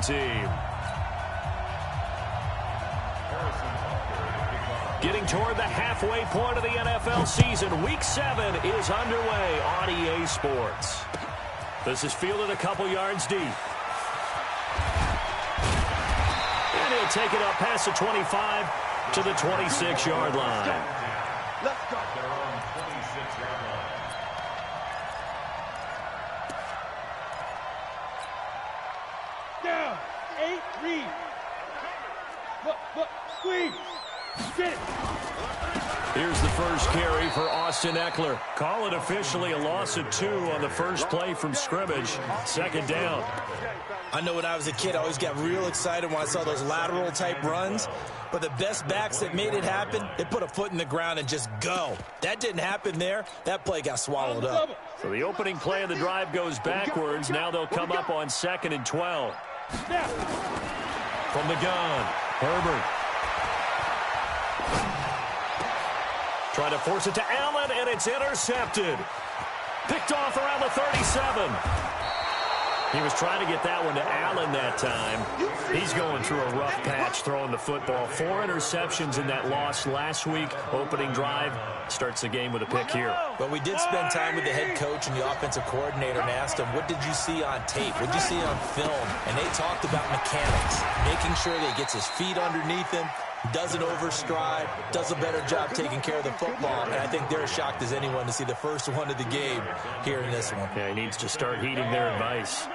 team. Getting toward the halfway point of the NFL season. Week 7 is underway on EA Sports. This is fielded a couple yards deep. And he'll take it up past the 25 to the 26-yard line. Let's go. They're on 26-yard line. Down. 8, read. Look, squeeze. Get it. Here's the first carry for Austin Eckler. Call it officially a loss of 2 on the first play from scrimmage. Second down. I know when I was a kid, I always got real excited when I saw those lateral-type runs. But the best backs that made it happen, they put a foot in the ground and just go. That didn't happen there. That play got swallowed up. So the opening play of the drive goes backwards. Now they'll come up on 2nd and 12. From the gun, Herbert. Trying to force it to Allen, and it's intercepted. Picked off around the 37. He was trying to get that one to Allen that time. He's going through a rough patch throwing the football. 4 interceptions in that loss last week. Opening drive starts the game with a pick here. But we did spend time with the head coach and the offensive coordinator and asked him, what did you see on tape? What did you see on film? And they talked about mechanics, making sure that he gets his feet underneath him, doesn't overstride, does a better job taking care of the football. And I think they're as shocked as anyone to see the first one of the game here in this one. Yeah, he needs to start heeding their advice.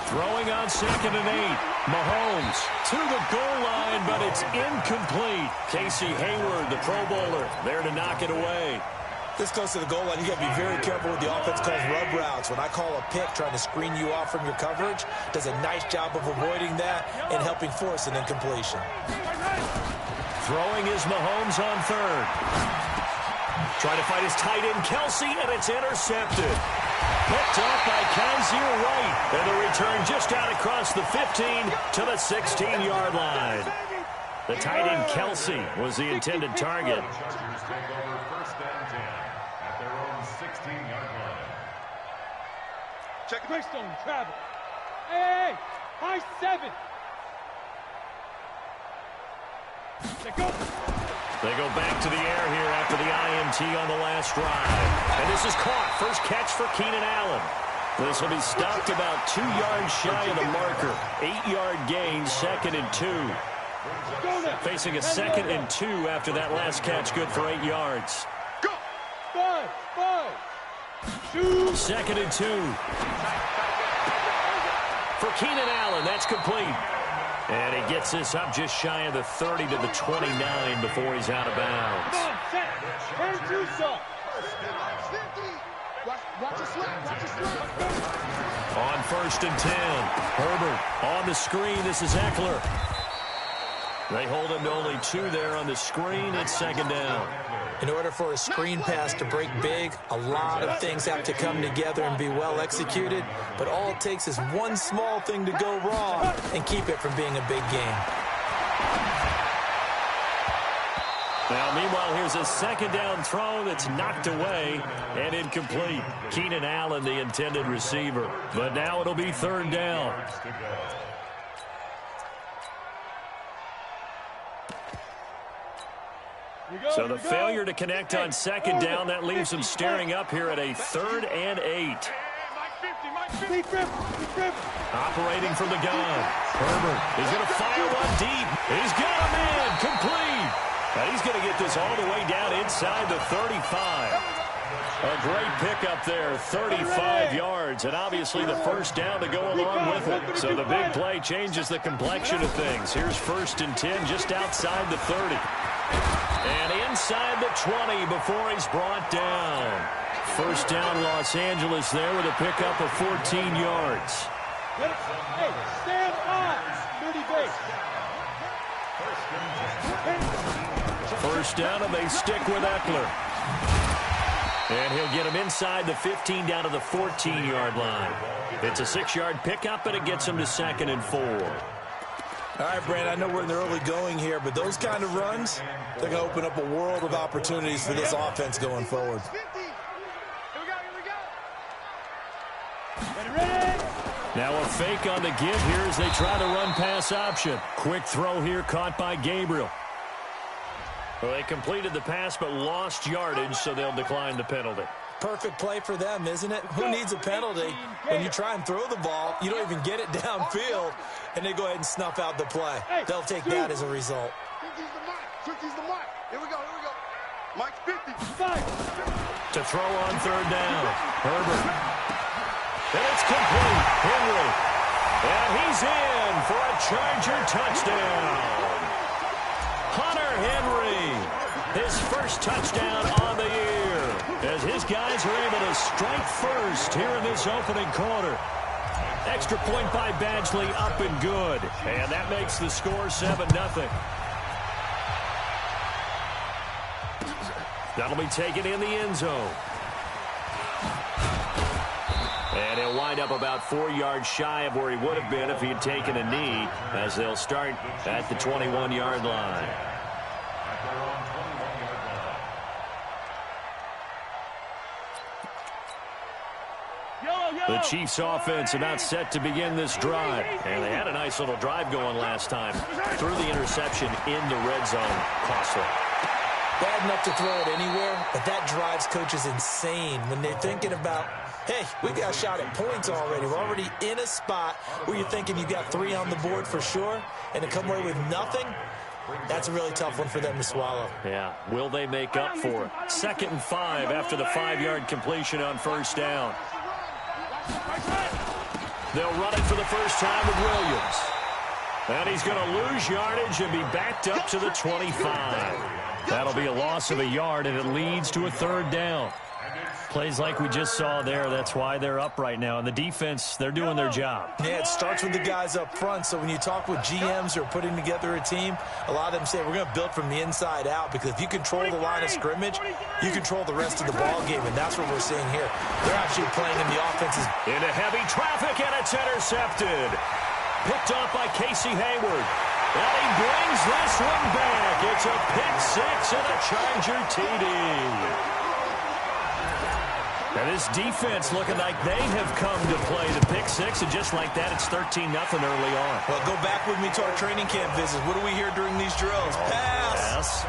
Throwing on 2nd and 8. Mahomes to the goal line, but it's incomplete. Casey Hayward, the Pro Bowler, there to knock it away. This goes to the goal line. You got to be very careful with the offense calls rub routes. When I call a pick trying to screen you off from your coverage, does a nice job of avoiding that and helping force an incompletion. Throwing is Mahomes on 3rd. Trying to fight his tight end, Kelsey, and it's intercepted. Picked up by Kaiser White. And the return just out across the 15 to the 16-yard line. The tight end, Kelsey, was the intended target. Check the on travel. Hey, high 7. They go back to the air here after the INT on the last drive. And this is caught. First catch for Keenan Allen. This will be stopped about 2 yards shy of the marker. 8-yard gain, 2nd and 2. Facing a 2nd and 2 after that last catch, good for 8 yards. Go! 5. 2nd and 2. For Keenan Allen, that's complete. And he gets this up just shy of the 30 to the 29 before he's out of bounds. On 1st and 10, Herbert on the screen. This is Eckler. They hold him to only 2 there on the screen. It's 2nd down. In order for a screen pass to break big, a lot of things have to come together and be well executed. But all it takes is one small thing to go wrong and keep it from being a big game. Now, meanwhile, here's a 2nd down throw that's knocked away and incomplete. Keenan Allen, the intended receiver. But now it'll be 3rd down. So the failure to connect on 2nd down, that leaves them staring up here at a 3rd and 8. Operating from the gun. Herbert is going to fire one deep. He's got a man complete. And he's going to get this all the way down inside the 35. A great pickup there, 35 yards, and obviously the first down to go along with it. So the big play changes the complexion of things. Here's 1st and 10 just outside the 30. And inside the 20 before he's brought down. First down, Los Angeles there with a pickup of 14 yards. Hey, stand on. 30 base. First down, and they stick with Eckler. And he'll get him inside the 15 down to the 14-yard line. It's a 6-yard pickup, and it gets him to 2nd and 4. All right, Brandon, I know we're in the early going here, but those kind of runs, they're going to open up a world of opportunities for this offense going forward. Now a fake on the give here as they try the run-pass option. Quick throw here caught by Gabriel. Well, they completed the pass but lost yardage, so they'll decline the penalty. Perfect play for them, isn't it? Who needs a penalty? When you try and throw the ball, you don't even get it downfield, and they go ahead and snuff out the play. They'll take that as a result. Here we go. Mike 50. To throw on third down. Herbert. And it's complete. Henry. And he's in for a Charger touchdown. Hunter Henry. His first touchdown on the year. As his guys are able to strike first here in this opening quarter. Extra point by Badgley, up and good. And that makes the score 7-0. That'll be taken in the end zone. And he'll wind up about 4 yards shy of where he would have been if he had taken a knee, as they'll start at the 21-yard line. The Chiefs offense about set to begin this drive. And they had a nice little drive going last time. Threw the interception in the red zone. Costly. Bad enough to throw it anywhere, but that drives coaches insane when they're thinking about, hey, we got a shot at points already. We're already in a spot where you're thinking you got 3 on the board for sure, and to come away with nothing, that's a really tough one for them to swallow. Yeah, will they make up for it? 2nd and 5 after the 5-yard completion on first down. They'll run it for the first time with Williams. And he's going to lose yardage and be backed up to the 25. That'll be a loss of a yard, and it leads to a 3rd down. Plays like we just saw there, that's why they're up right now. And the defense, they're doing their job. Yeah, it starts with the guys up front. So when you talk with GMs who are putting together a team, a lot of them say we're going to build from the inside out, because if you control the line of scrimmage, you control the rest of the ball game, and that's what we're seeing here. They're actually playing in the offenses. Into heavy traffic, and it's intercepted. Picked off by Casey Hayward. And he brings this one back. It's a pick 6 and a Charger TD. And this defense looking like they have come to play the pick 6, and just like that, it's 13-0 early on. Well, go back with me to our training camp visits. What do we hear during these drills? Pass.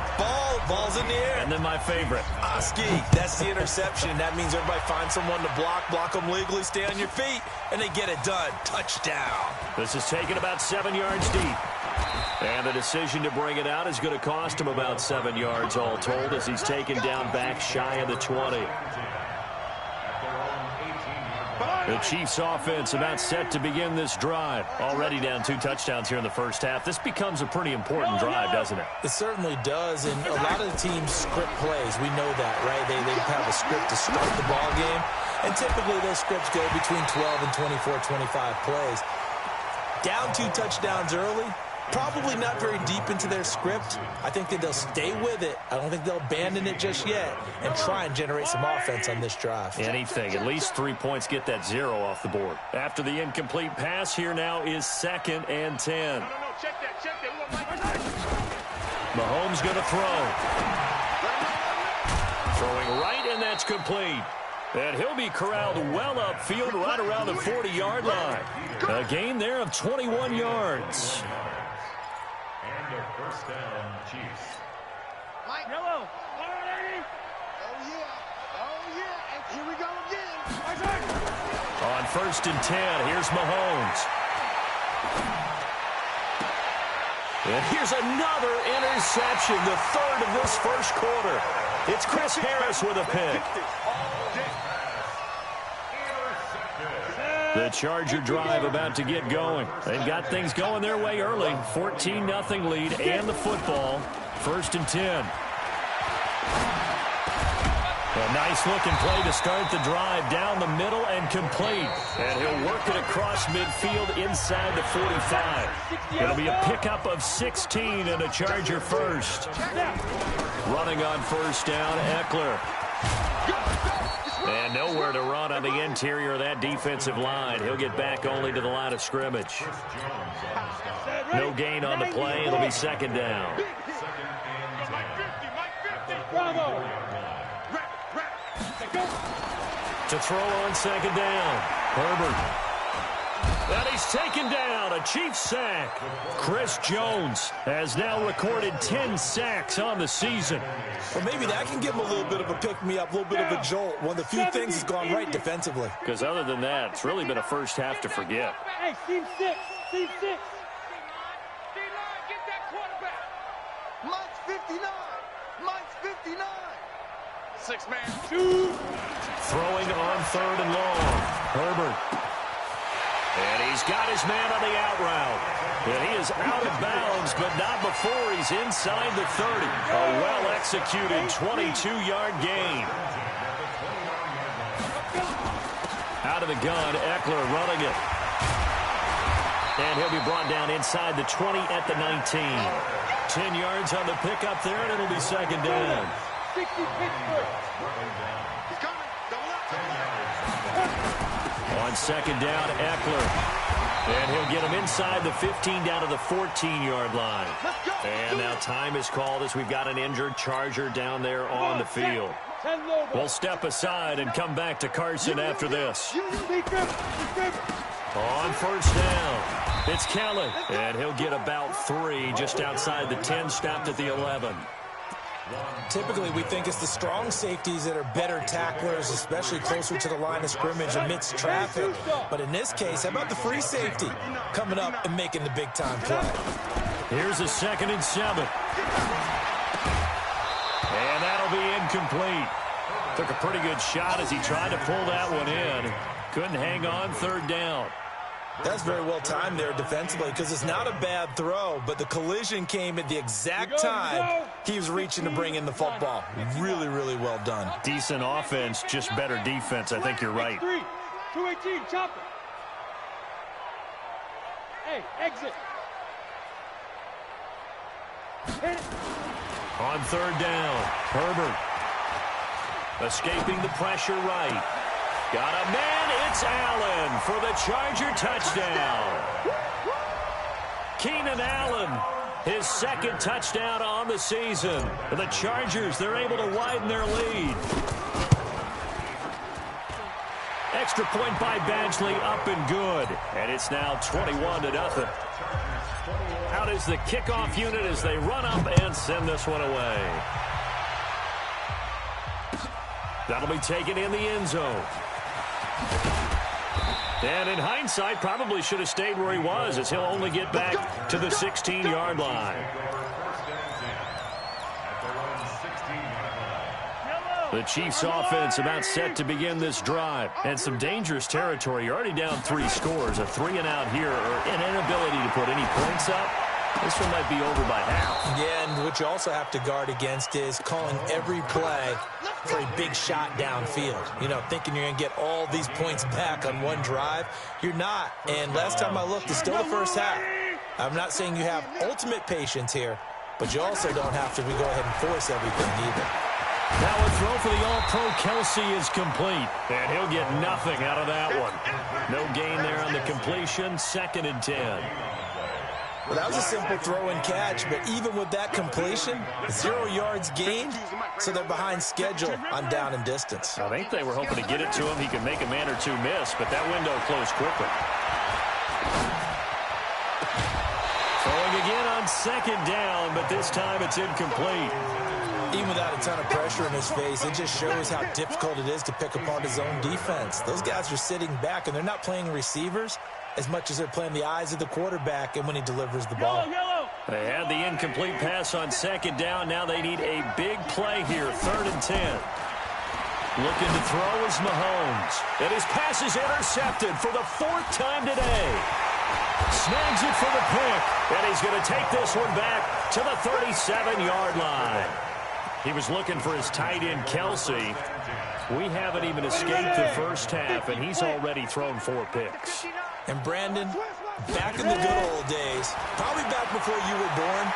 Ball's in the air. And then my favorite. Oski, that's the interception. That means everybody finds someone to block them legally, stay on your feet, and they get it done. Touchdown. This is taken about 7 yards deep. And the decision to bring it out is going to cost him about 7 yards all told, as he's taken down back shy of the 20. The Chiefs offense about set to begin this drive. Already down 2 touchdowns here in the first half. This becomes a pretty important drive, doesn't it? It certainly does, and a lot of the teams script plays. We know that, right? They have a script to start the ball game, and typically those scripts go between 12 and 24, 25 plays. Down 2 touchdowns early, probably not very deep into their script. I think that they'll stay with it. I don't think they'll abandon it just yet and try and generate some offense on this drive. Anything. At least 3 points, get that 0 off the board. After the incomplete pass, here now is 2nd and 10. Check that. Mahomes going to throw. Throwing right, and that's complete. And he'll be corralled well upfield right around the 40-yard line. A gain there of 21 yards. And a first down, Chiefs. Mike. Yellow. Oh, yeah. And here we go again. On 1st and 10, here's Mahomes. And here's another interception, the 3rd of this first quarter. It's Chris Harris with a pick. The Charger drive about to get going. They've got things going their way early. 14-0 lead and the football. 1st and 10. A nice looking play to start the drive down the middle and complete. And he'll work it across midfield inside the 45. It'll be a pickup of 16 and a Charger first. Running on 1st down, Eckler. And nowhere to run on the interior of that defensive line. He'll get back only to the line of scrimmage. No gain on the play. It'll be second down. To throw on second down. Herbert. And he's taken down. A Chiefs sack. Chris Jones has now recorded 10 sacks on the season. Well, maybe that can give him a little bit of a pick-me-up, a little bit of a jolt. One of the few things that's gone right defensively. Because other than that, it's really been a first half to forget. Hey, team 6. Team 6. D-line, get that quarterback. Mike's 59. Mike's 59. 6-man. Shoot. Throwing on third and long. Herbert. And he's got his man on the out route. And he is out of bounds, but not before he's inside the 30. A well-executed 22-yard gain. Out of the gun, Eckler running it. And he'll be brought down inside the 20 at the 19. 10 yards on the pickup there, and it'll be second down. 60 Pittsburgh. He's coming. Double up. On second down, Eckler. And he'll get him inside the 15 down to the 14-yard line. And now time is called as we've got an injured Charger down there on the field. We'll step aside and come back to Carson after this. On first down, it's Kelly. And he'll get about 3 just outside the 10, stopped at the 11. Typically, we think it's the strong safeties that are better tacklers, especially closer to the line of scrimmage amidst traffic. But in this case, how about the free safety coming up and making the big-time play? Here's a 2nd and 7. And that'll be incomplete. Took a pretty good shot as he tried to pull that one in. Couldn't hang on third down. That's very well timed there defensively because it's not a bad throw, but the collision came at the exact time he was reaching to bring in the football. Really, really well done. Decent offense, just better defense. I think you're right. 218, chop it. Hey, exit. Hit it. On third down, Herbert. Escaping the pressure right. Got a man, it's Allen for the Charger touchdown. Keenan Allen, his 2nd touchdown on the season. And the Chargers, they're able to widen their lead. Extra point by Badgley, up and good. And it's now 21-0. Out is the kickoff unit as they run up and send this one away. That'll be taken in the end zone. And in hindsight, probably should have stayed where he was as he'll only get back to the 16-yard line. The Chiefs offense about set to begin this drive. And some dangerous territory. You're already down 3 scores. A 3-and-out here or an inability to put any points up. This one might be over by half. Yeah, and what you also have to guard against is calling every play for a big shot downfield. You know, thinking you're going to get all these points back on one drive. You're not. And last time I looked, it's still the first half. I'm not saying you have ultimate patience here, but you also don't have to go ahead and force everything either. Now a throw for the All-Pro Kelsey is complete. And he'll get nothing out of that one. No gain there on the completion. 2nd and 10. Well, that was a simple throw and catch, but even with that completion, 0 yards gained, so they're behind schedule on down and distance. I think they were hoping to get it to him. He could make a man or 2 miss, but that window closed quickly. Throwing again on 2nd down, but this time it's incomplete. Even without a ton of pressure in his face, it just shows how difficult it is to pick apart his own defense. Those guys are sitting back, and they're not playing receivers as much as they're playing the eyes of the quarterback and when he delivers the ball. They had the incomplete pass on 2nd down. Now they need a big play here, 3rd and 10. Looking to throw is Mahomes. And his pass is intercepted for the 4th time today. Snags it for the pick. And he's going to take this one back to the 37-yard line. He was looking for his tight end, Kelsey. We haven't even escaped the first half, and he's already thrown 4 picks. And Brandon, back in the good old days, probably back before you were born,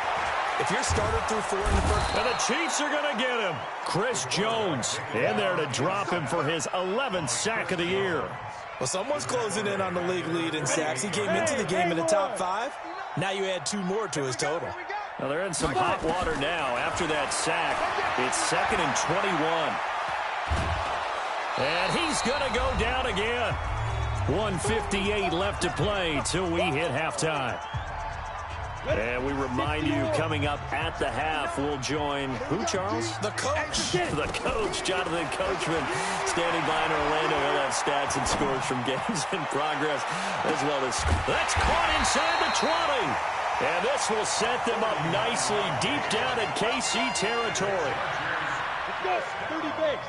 if If you're starter through 4 in the first... And the Chiefs are going to get him. Chris Jones in there to drop him for his 11th sack of the year. Well, someone's closing in on the league lead in sacks. He came into the game in the top 5. Now you add 2 more to his total. Well, they're in some hot water now after that sack. It's 2nd and 21. And he's going to go down again. 1:58 left to play till we hit halftime. And we remind you, coming up at the half, we'll join who, Charles? The coach. The coach, Jonathan Coachman, standing by in Orlando. He'll have stats and scores from games in progress, as well as... That's caught inside the 20. And this will set them up nicely deep down in KC territory.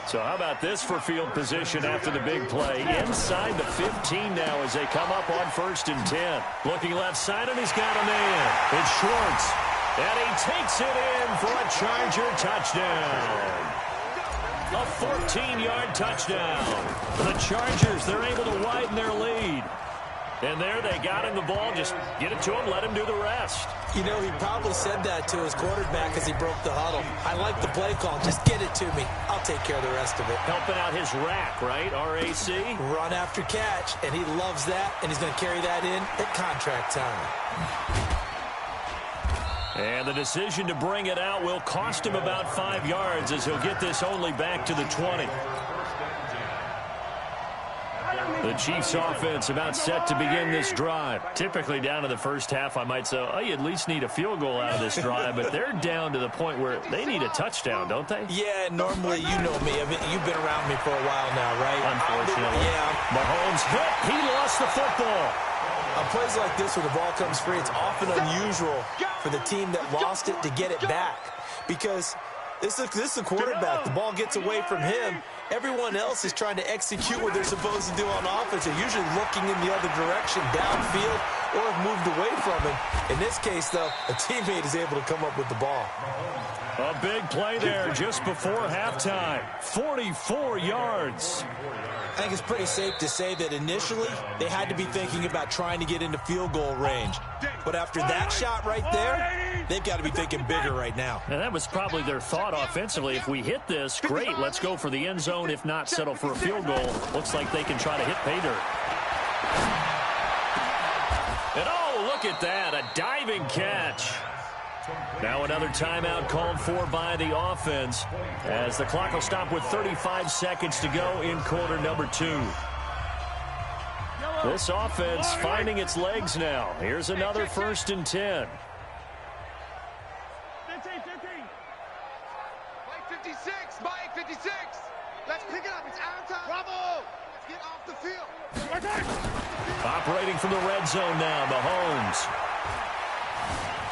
So how about this for field position after the big play? Inside the 15 now as they come up on 1st and 10. Looking left side, and he's got a man. It's Schwartz. And he takes it in for a Charger touchdown. A 14-yard touchdown. The Chargers, they're able to widen their lead. And there they got him the ball. Just get it to him, let him do the rest. You know, he probably said that to his quarterback as he broke the huddle. I like the play call. Just get it to me. I'll take care of the rest of it. Helping out his rack, right? RAC. Run after catch, and he loves that, and he's going to carry that in at contract time. And the decision to bring it out will cost him about 5 yards as he'll get this only back to the 20. The Chiefs offense about set to begin this drive. Typically down to the first half, I might say, oh, you at least need a field goal out of this drive, but they're down to the point where they need a touchdown, don't they? Yeah, normally, you know me. I mean, you've been around me for a while now, right? Unfortunately. Yeah. Mahomes hit. He lost the football. On plays like this where the ball comes free, it's often unusual for the team that lost it to get it back because this is the quarterback. The ball gets away from him. Everyone else is trying to execute what they're supposed to do on offense. They're usually looking in the other direction, downfield, or have moved away from him. In this case, though, a teammate is able to come up with the ball. A big play there just before halftime. 44 yards. I think it's pretty safe to say that initially they had to be thinking about trying to get into field goal range. But after that shot right there, they've got to be thinking bigger right now. And that was probably their thought offensively. If we hit this, great, let's go for the end zone. If not, settle for a field goal. Looks like they can try to hit pay dirt. And oh, look at that, a diving catch. Now another timeout called for by the offense as the clock will stop with 35 seconds to go in quarter number 2. This offense finding its legs now. Here's another 1st and 10. 56, Mike 56. Let's pick it up. It's our time. Bravo. Let's get off the field. Operating from the red zone now, Mahomes.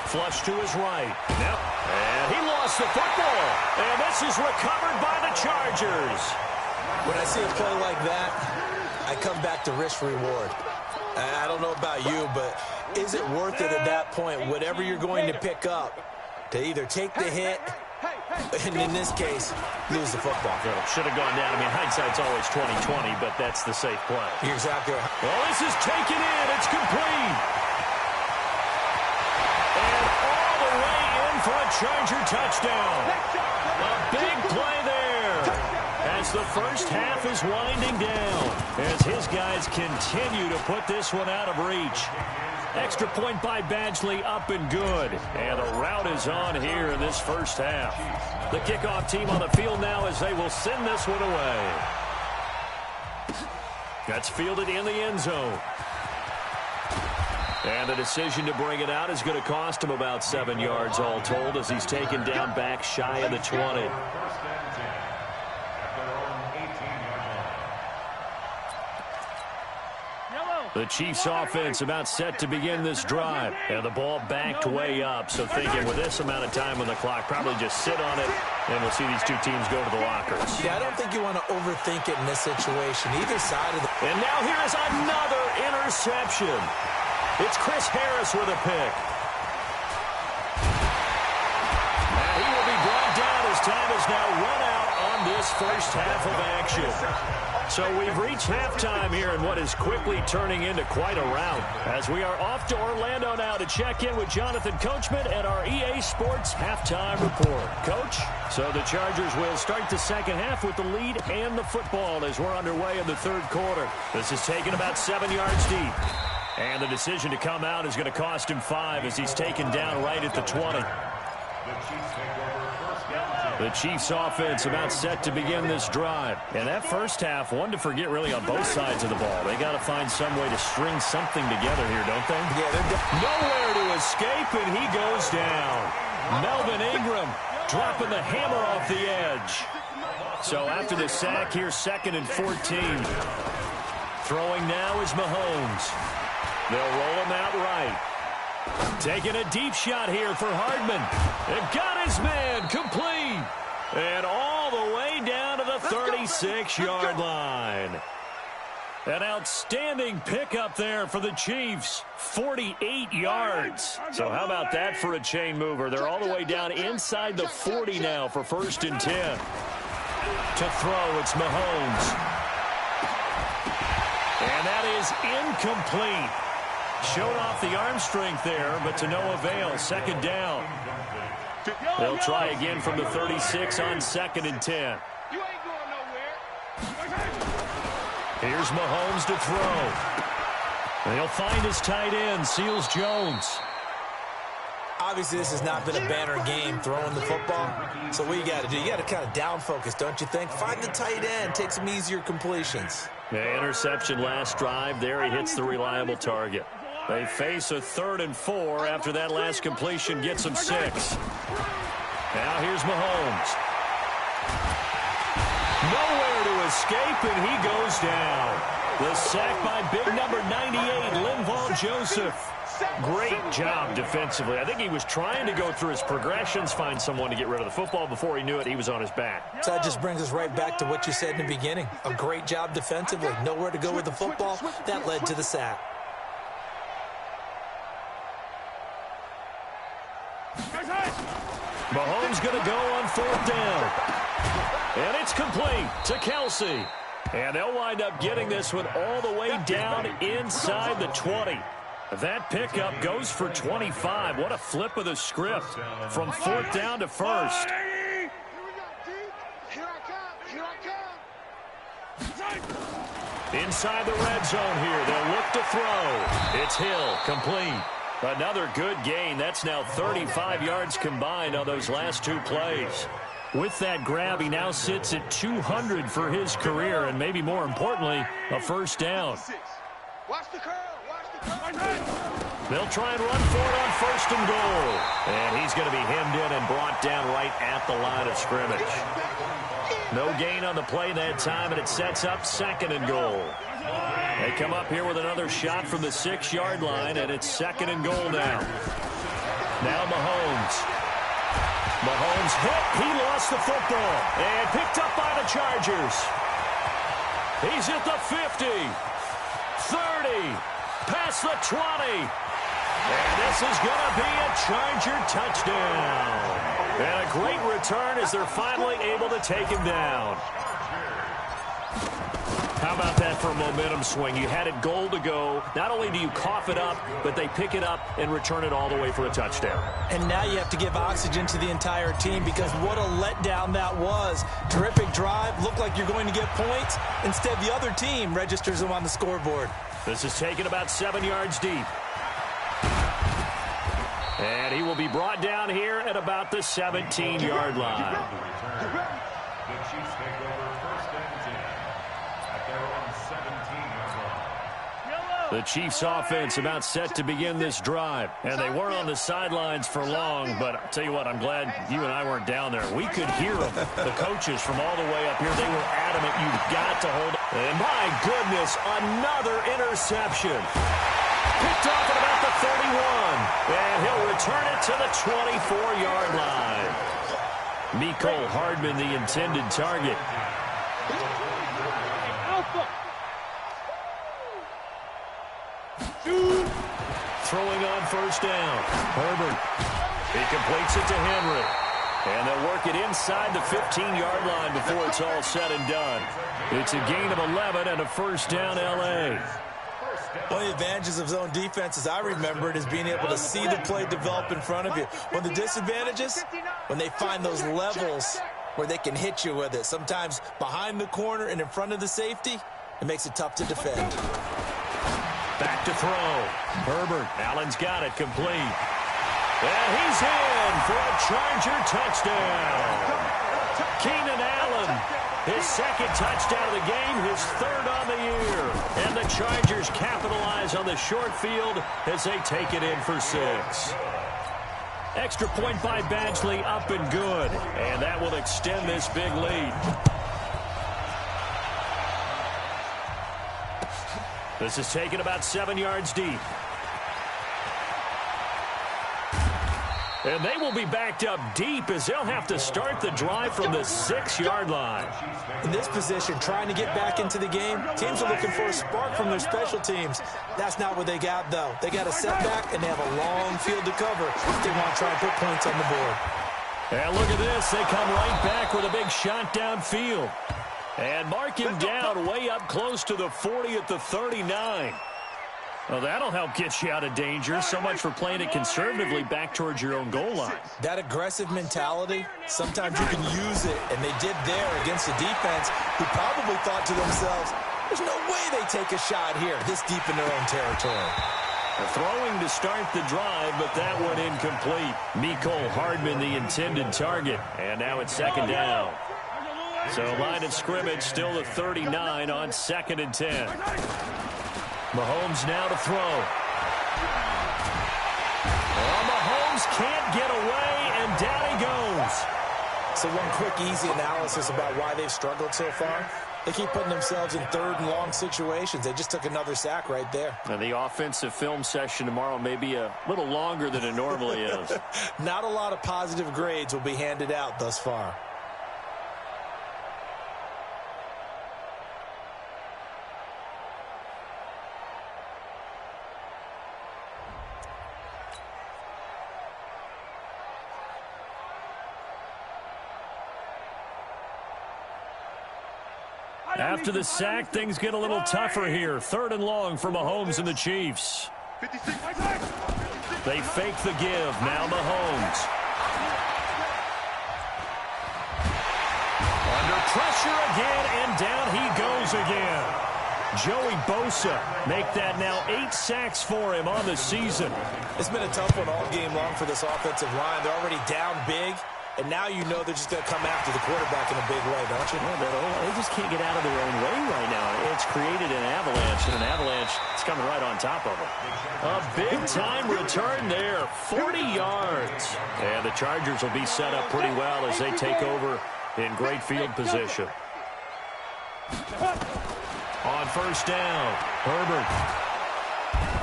Flush to his right. Yep. And he lost the football. And this is recovered by the Chargers. When I see a play like that, I come back to risk-reward. I don't know about you, but is it worth it at that point, whatever you're going to pick up, to either take the hit, and in this case, lose the football? Should have gone down. I mean, hindsight's always 20/20, but that's the safe play. You're exactly right. Well, this is taken in. It's complete. For a Charger touchdown. A big play there as the first half is winding down as his guys continue to put this one out of reach. Extra point by Badgley, up and good. And the route is on here in this first half. The kickoff team on the field now as they will send this one away. That's fielded in the end zone. And the decision to bring it out is going to cost him about 7 yards all told as he's taken down back shy of the 20. The Chiefs offense about set to begin this drive. And the ball backed way up. So thinking with this amount of time on the clock, probably just sit on it. And we'll see these two teams go to the lockers. Yeah, I don't think you want to overthink it in this situation. Either side of the... And now here is another interception. It's Chris Harris with a pick. And he will be brought down as time is now run out on this first half of action. So we've reached halftime here in what is quickly turning into quite a rout, as we are off to Orlando now to check in with Jonathan Coachman and our EA Sports halftime report. Coach, so the Chargers will start the second half with the lead and the football as we're underway in the third quarter. This is taken about 7 yards deep. And the decision to come out is going to cost him 5 as he's taken down right at the 20. The Chiefs offense about set to begin this drive. And that first half, one to forget really on both sides of the ball. They got to find some way to string something together here, don't they? Yeah, they're nowhere to escape, and he goes down. Melvin Ingram dropping the hammer off the edge. So after the sack, here's 2nd and 14. Throwing now is Mahomes. They'll roll him out right. Taking a deep shot here for Hardman. It got his man complete. And all the way down to the 36-yard line. An outstanding pickup there for the Chiefs. 48 yards. So how about that for a chain mover? They're all the way down inside the 40 now for 1st and 10. To throw, it's Mahomes. And that is incomplete. Showed off the arm strength there, but to no avail. 2nd down. They'll try again from the 36 on 2nd and 10. You ain't going nowhere. Here's Mahomes to throw. They'll find his tight end, Seals Jones. Obviously, this has not been a banner game throwing the football. So what you got to do, you got to kind of down focus, don't you think? Find the tight end, take some easier completions. Yeah, interception last drive. There he hits the reliable target. They face a 3rd and 4 after that last completion gets them 6. Now here's Mahomes. Nowhere to escape, and he goes down. The sack by big number 98, Linval Joseph. Great job defensively. I think he was trying to go through his progressions, find someone to get rid of the football. Before he knew it, he was on his back. So that just brings us right back to what you said in the beginning. A great job defensively. Nowhere to go with the football. That led to the sack. Mahomes going to go on 4th down. And it's complete to Kelsey. And they'll wind up getting this one all the way down inside the 20. That pickup goes for 25. What a flip of the script from 4th down to 1st. Here I come. Here I come. Inside the red zone here. They'll look to throw. It's Hill, complete. Another good gain. That's now 35 yards combined on those last 2 plays. With that grab, he now sits at 200 for his career, and maybe more importantly, a 1st down. Watch the curl. Watch the curl. They'll try and run for it on 1st and goal. And he's going to be hemmed in and brought down right at the line of scrimmage. No gain on the play that time, and it sets up 2nd and goal. They come up here with another shot from the 6-yard line, and it's 2nd and goal now. Now Mahomes. Mahomes hit. He lost the football. And picked up by the Chargers. He's at the 50. 30. Past the 20. And this is going to be a Charger touchdown. And a great return as they're finally able to take him down. How about that for a momentum swing? You had it goal to go. Not only do you cough it up, but they pick it up and return it all the way for a touchdown. And now you have to give oxygen to the entire team because what a letdown that was. Terrific drive. Looked like you're going to get points. Instead, the other team registers them on the scoreboard. This is taken about 7 yards deep. And he will be brought down here at about the 17-yard line. The Chiefs take over 1st and 10 at their own 17-yard line. The Chiefs offense about set to begin this drive. And they weren't on the sidelines for long, but I'll tell you what, I'm glad you and I weren't down there. We could hear them. The coaches from all the way up here, they were adamant, you've got to hold. And my goodness, another interception. Picked off at about the 31. And he'll return it to the 24-yard line. Mecole Hardman, the intended target. Throwing on 1st down. Herbert. He completes it to Henry. And they'll work it inside the 15-yard line before it's all said and done. It's a gain of 11 and a first down, L.A. One of the advantages of zone defense, as I remember it, is being able to see the play develop in front of you. One of the disadvantages, when they find those levels where they can hit you with it. Sometimes behind the corner and in front of the safety, it makes it tough to defend. Back to throw. Herbert. Allen's got it complete. And he's in for a Charger touchdown. Keenan Allen, his second touchdown of the game, his third on the year. And the Chargers capitalize on the short field as they take it in for 6. Extra point by Badgley, up and good. And that will extend this big lead. This is taken about 7 yards deep. And they will be backed up deep as they'll have to start the drive from the 6-yard line. In this position, trying to get back into the game, teams are looking for a spark from their special teams. That's not what they got, though. They got a setback, and they have a long field to cover if they want to try and put points on the board. And look at this. They come right back with a big shot downfield. And mark him down way up close to the 40 at the 39. Well, that'll help get you out of danger. So much for playing it conservatively back towards your own goal line. That aggressive mentality, sometimes you can use it, and they did there against a defense who probably thought to themselves, there's no way they take a shot here this deep in their own territory. Throwing to start the drive, but that one incomplete. Mecole Hardman, the intended target. And now it's second down. So line of scrimmage still the 39 on 2nd and 10. Mahomes now to throw. Oh, Mahomes can't get away, and down he goes. So one quick, easy analysis about why they've struggled so far. They keep putting themselves in 3rd and long situations. They just took another sack right there. And the offensive film session tomorrow may be a little longer than it normally is. Not a lot of positive grades will be handed out thus far. After the sack, things get a little tougher here. 3rd and long for Mahomes and the Chiefs. They fake the give. Now Mahomes. Under pressure again, and down he goes again. Joey Bosa make that now 8 sacks for him on the season. It's been a tough one all game long for this offensive line. They're already down big. And now you know they're just going to come after the quarterback in a big way, don't you? Well, they just can't get out of their own way right now. It's created an avalanche, and an avalanche is coming right on top of them. A big-time return there, 40 yards. And the Chargers will be set up pretty well as they take over in great field position. On first down, Herbert.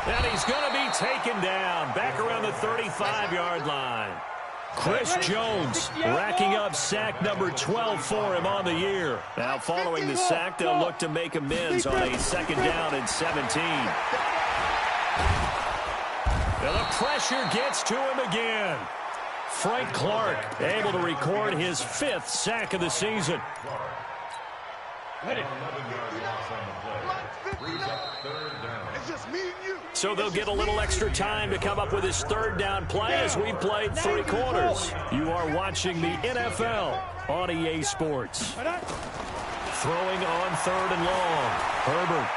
And he's going to be taken down back around the 35-yard line. Chris Jones racking up sack number 12 for him on the year. Now following the sack, they'll look to make amends on a 2nd down and 17. Now the pressure gets to him again. Frank Clark able to record his 5th sack of the season. So they'll get a little extra time to come up with his 3rd down play as we've played 3 quarters. You are watching the NFL on EA Sports. Throwing on 3rd and long. Herbert.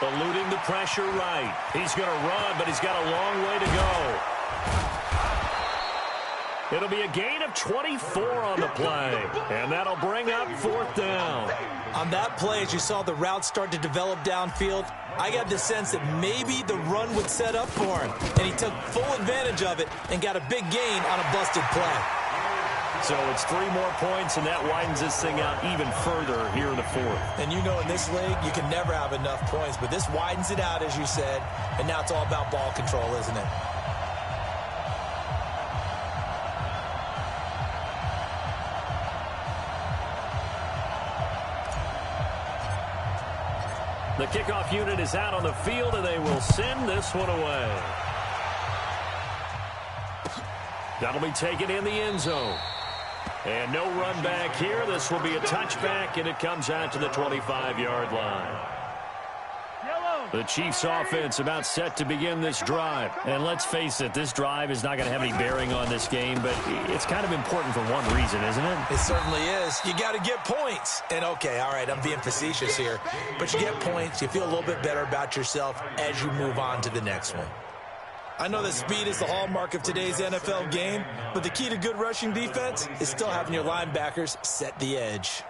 Eluding the pressure right. He's going to run, but he's got a long way to go. It'll be a gain of 24 on the play, and that'll bring up 4th down. On that play, as you saw the route start to develop downfield, I got the sense that maybe the run would set up for him, and he took full advantage of it and got a big gain on a busted play. So it's 3 more points, and that widens this thing out even further here in the 4th. And you know in this league, you can never have enough points, but this widens it out, as you said, and now it's all about ball control, isn't it? The kickoff unit is out on the field, and they will send this one away. That'll be taken in the end zone. And no run back here. This will be a touchback, and it comes out to the 25-yard line. The Chiefs offense about set to begin this drive. And let's face it, this drive is not going to have any bearing on this game, but it's kind of important for one reason, isn't it? It certainly is. You got to get points. And, okay, all right, I'm being facetious here. But you get points, you feel a little bit better about yourself as you move on to the next one. I know that speed is the hallmark of today's NFL game, but the key to good rushing defense is still having your linebackers set the edge.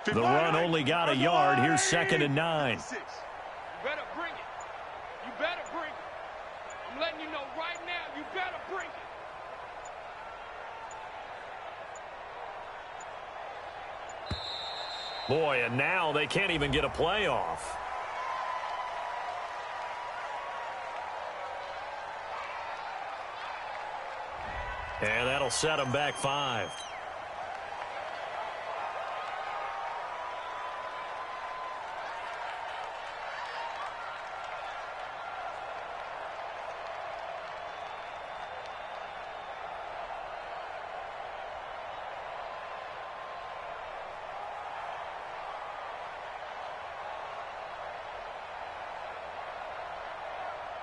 The run only got a yard. Here's 2nd and 9. You better bring it. You better bring it. I'm letting you know right now, you better bring it. Boy, and now they can't even get a play off. And that'll set them back 5.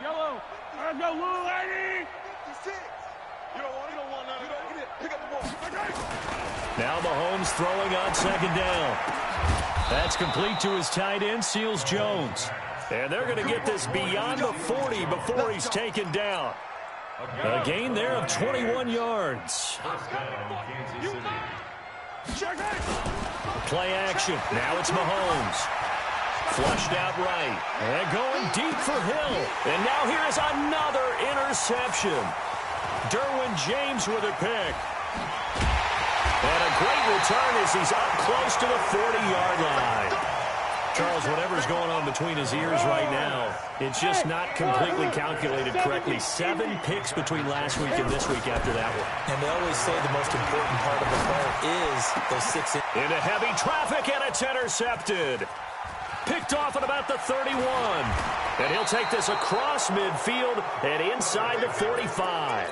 Yellow. Let's go, little lady. 56. You don't want none of that. Get it. Pick up the ball. Now Mahomes throwing on 2nd down. That's complete to his tight end, Seals Jones. And they're going to get this beyond the 40 before he's taken down. A gain there of 21 yards. Play action. Now it's Mahomes. Flushed out right. And going deep for Hill. And now here is another interception. Derwin James with a pick. And a great return as he's up close to the 40-yard line. Charles, whatever's going on between his ears right now, it's just not completely calculated correctly. 7 picks between last week and this week after that one. And they always say the most important part of the play is those 6 Into heavy traffic, and it's intercepted. Picked off at about the 31. And he'll take this across midfield and inside the 45.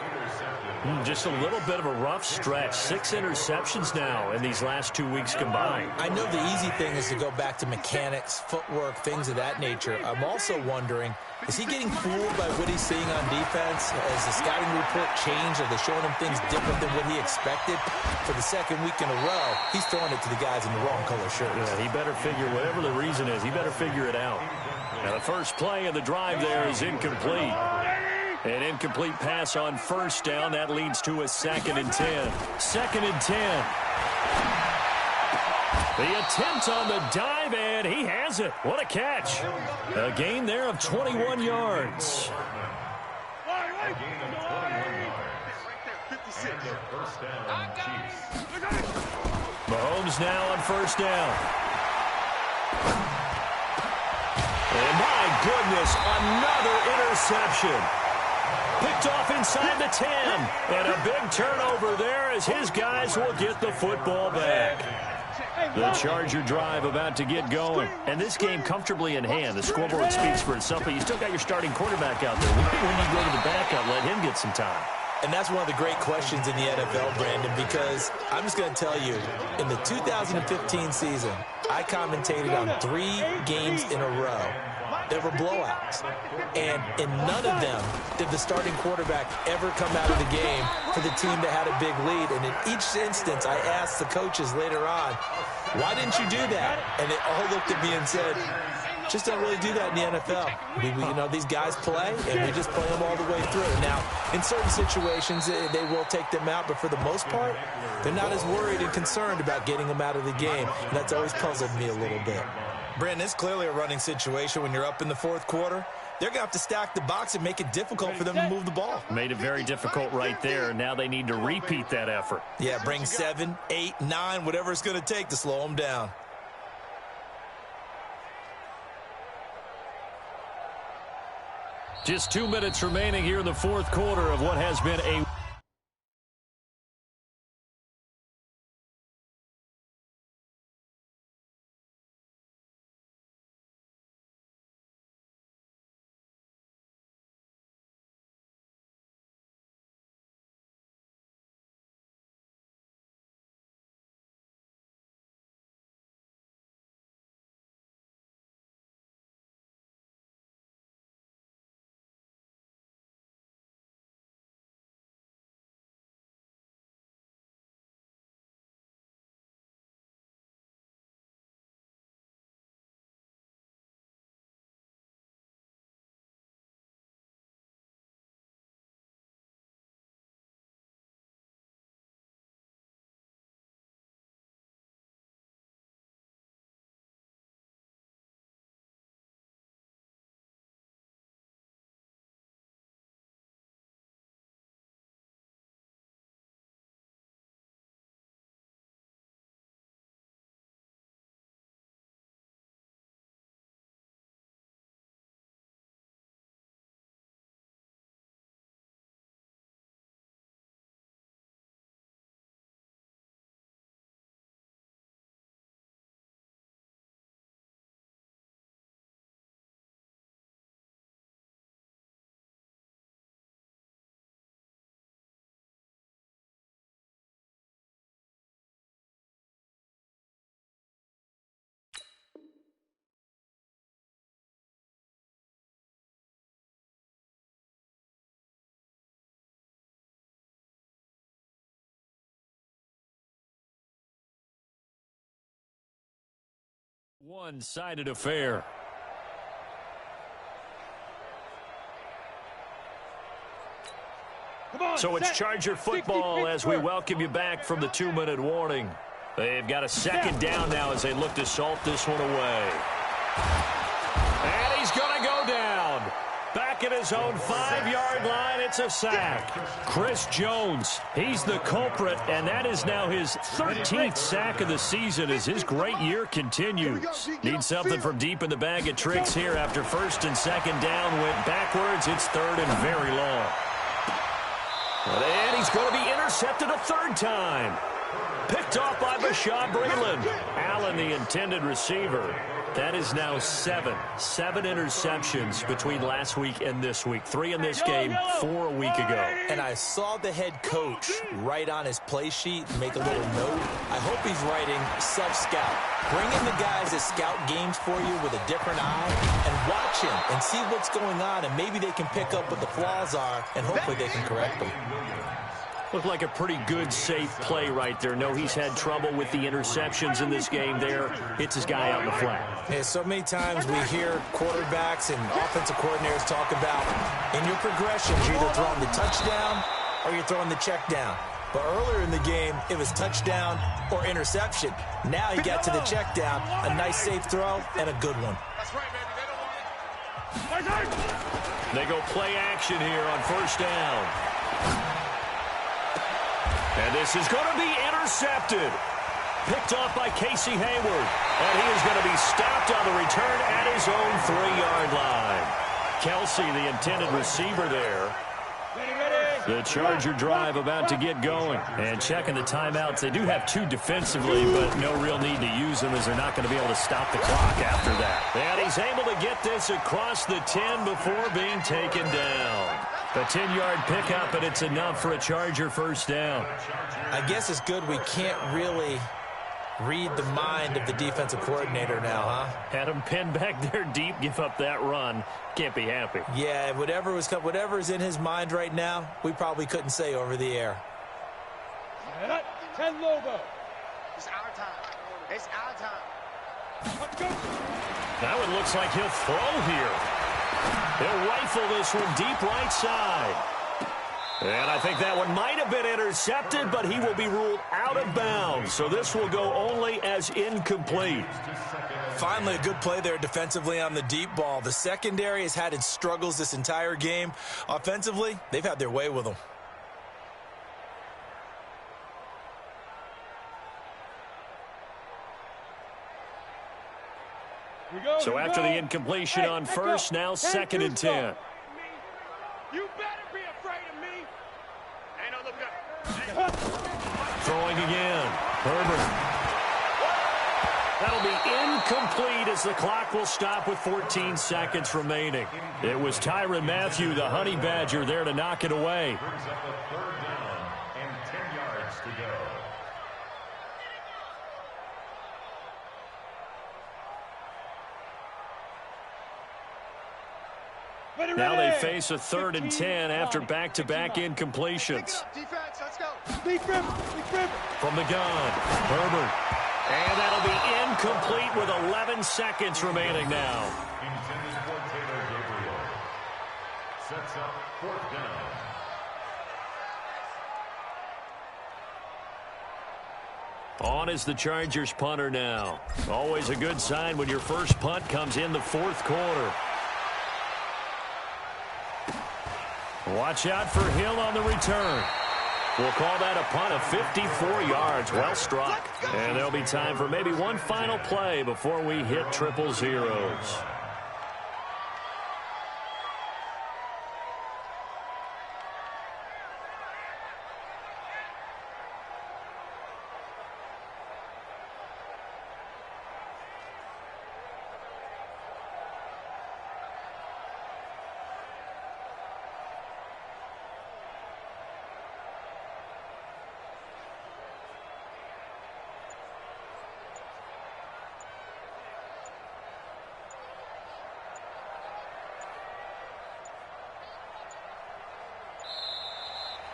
Just a little bit of a rough stretch. 6 interceptions now in these last 2 weeks combined. I know the easy thing is to go back to mechanics, footwork, things of that nature. I'm also wondering, is he getting fooled by what he's seeing on defense? Has the scouting report changed? Are they showing him things different than what he expected? For the 2nd week in a row, he's throwing it to the guys in the wrong color shirts. Yeah, he better figure, whatever the reason is, he better figure it out. Now the first play of the drive there is incomplete. An incomplete pass on 1st down. That leads to a 2nd and 10. 2nd and 10. The attempt on the dive, and he has it. What a catch. A gain there of 21 yards. A gain of 21 yards. 56. And their 1st down, Chiefs. Mahomes now on 1st down. And my goodness, another interception. Picked off inside the 10. And a big turnover there as his guys will get the football back. The Charger drive about to get going. And this game comfortably in hand. The scoreboard speaks for itself, but you still got your starting quarterback out there. When you go to the backup, let him get some time. And that's one of the great questions in the NFL, Brandon, because I'm just going to tell you, in the 2015 season, I commentated on 3 games in a row. There were blowouts. And in none of them did the starting quarterback ever come out of the game for the team that had a big lead. And in each instance, I asked the coaches later on, why didn't you do that? And they all looked at me and said, just don't really do that in the NFL. You know, these guys play, and we just play them all the way through. Now, in certain situations, they will take them out, but for the most part, they're not as worried and concerned about getting them out of the game. And that's always puzzled me a little bit. Brandon, it's clearly a running situation when you're up in the 4th quarter. They're going to have to stack the box and make it difficult for them to move the ball. Made it very difficult right there. Now they need to repeat that effort. Yeah, bring 7, 8, 9, whatever it's going to take to slow them down. Just 2 minutes remaining here in the 4th quarter of what has been a One-sided affair. So it's Charger football as we welcome you back from the 2-minute warning. They've got a second down now as they look to salt this one away. And he's going to go down. Back at his own 5-yard line, it's a sack. Chris Jones, he's the culprit, and that is now his 13th sack of the season as his great year continues. Needs something from deep in the bag of tricks here after first and second down went backwards. It's third and very long. And he's going to be intercepted a third time. Picked off by Bashaud Breeland. Allen, the intended receiver. That is now seven interceptions between last week and this week. 3 in this game, 4 a week ago. And I saw the head coach write on his play sheet, make a little note. I hope he's writing self-scout. Bring in the guys that scout games for you with a different eye and watch him and see what's going on, and maybe they can pick up what the flaws are, and hopefully they can correct them. Looked like a pretty good, safe play right there. No, he's had trouble with the interceptions in this game there. Hits his guy out in the flat. Yeah, so many times we hear quarterbacks and offensive coordinators talk about in your progressions, you're either throwing the touchdown or you're throwing the check down. But earlier in the game, it was touchdown or interception. Now he got to the check down, a nice safe throw, and a good one. That's right, baby. They don't want it. They go play action here on first down. And this is going to be intercepted. Picked off by Casey Hayward. And he is going to be stopped on the return at his own 3-yard line. Kelsey, the intended receiver there. The Charger drive about to get going. And checking the timeouts. They do have 2 defensively, but no real need to use them as they're not going to be able to stop the clock after that. And he's able to get this across the 10 before being taken down. A 10-yard pickup, and it's enough for a Charger first down. I guess it's good we can't really read the mind of the defensive coordinator now, huh? Had him pinned back there deep, give up that run. Can't be happy. Yeah, whatever is in his mind right now, we probably couldn't say over the air. 10 Lobo. It's our time. It's our time. Let's go. Now it looks like he'll throw here. He'll rifle this one deep right side. And I think that one might have been intercepted, but he will be ruled out of bounds. So this will go only as incomplete. Finally, a good play there defensively on the deep ball. The secondary has had its struggles this entire game. Offensively, they've had their way with them. So after the incompletion on first, now 2nd and 10. You better be afraid of me. Ain't no looking up. Throwing again. Herbert. That'll be incomplete as the clock will stop with 14 seconds remaining. It was Tyrann Mathieu, the Honey Badger, there to knock it away. Brings up a 3rd down and 10 yards to go. Now they face a 3rd and 10 after back-to-back incompletions. Defense, let's go. From the gun, Herbert. And that'll be incomplete with 11 seconds remaining now. Intended for Taylor Gabriel. Sets up 4th down. On is the Chargers punter now. Always a good sign when your first punt comes in the 4th quarter. Watch out for Hill on the return. We'll call that a punt of 54 yards. Well struck. And there'll be time for maybe one final play before we hit triple zeros.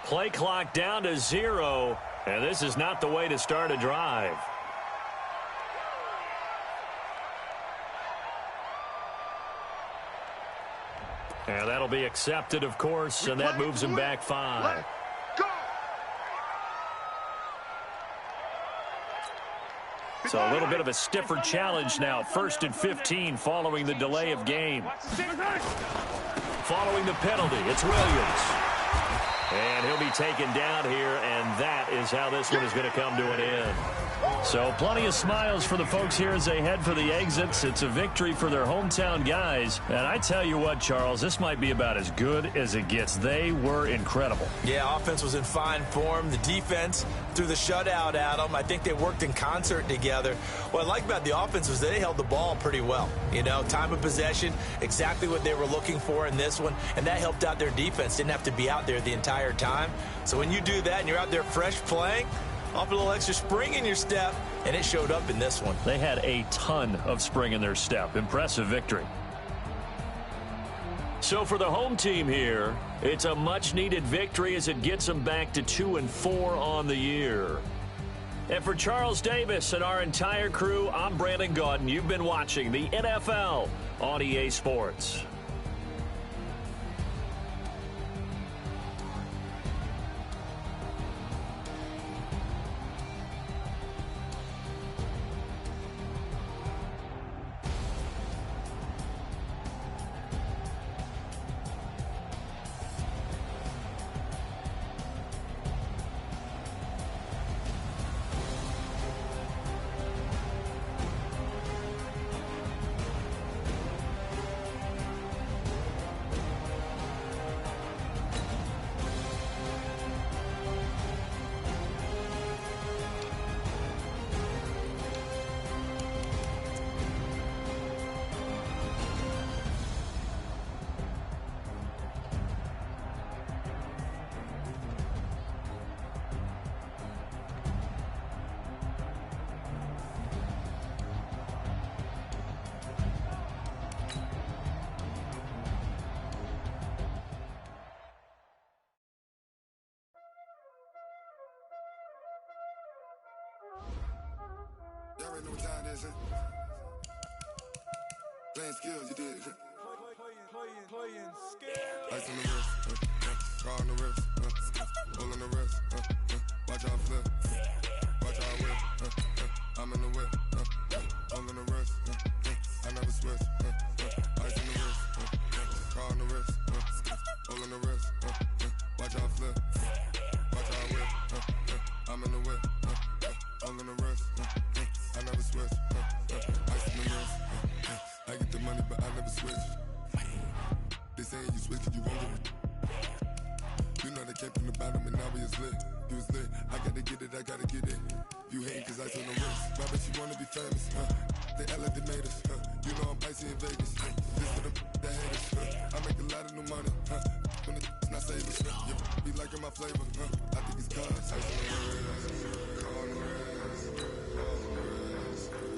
Play clock down to 0, and this is not the way to start a drive. And that'll be accepted, of course, and that moves him back 5. So a little bit of a stiffer challenge now. 1st and 15 following the delay of game. Following the penalty, it's Williams. And he'll be taken down here, and that is how this one is going to come to an end. So plenty of smiles for the folks here as they head for the exits. It's a victory for their hometown guys. And I tell you what, Charles, this might be about as good as it gets. They were incredible. Yeah, offense was in fine form. The defense threw the shutout at them. I think they worked in concert together. What I like about the offense was they held the ball pretty well. You know, time of possession, exactly what they were looking for in this one. And that helped out their defense. Didn't have to be out there the entire time. So when you do that and you're out there fresh playing, off a little extra spring in your step, and it showed up in this one. They had a ton of spring in their step. Impressive victory. So for the home team here, it's a much-needed victory as it gets them back to 2-4 on the year. And for Charles Davis and our entire crew, I'm Brandon Gaudin. You've been watching the NFL on EA Sports. Y'all already know what time it is, huh? Playing skills, you did. Playing skills. Ice on the wrist, car on the wrist, bull on the wrist, watch out flip, watch out whip, I'm in the whip, all on the wrist, I never switch, ice on the wrist, car on the wrist, bull on the wrist, watch out flip, watch out whip, I'm in the whip, all on the wrist, I never switch, ice on the wrist, I get the money but I never switch. They saying you switch and you won't get it. You know they came from the bottom and now we is lit. You was lit, I gotta get it, I gotta get it. You hating cause ice on the wrist. Why bet you wanna be famous, They LA, they made us, You know I'm icy in Vegas, This for the that hate us, I make a lot of new money, When it's not savers, You be liking my flavor, I think it's cause ice on the wrist, on the wrist,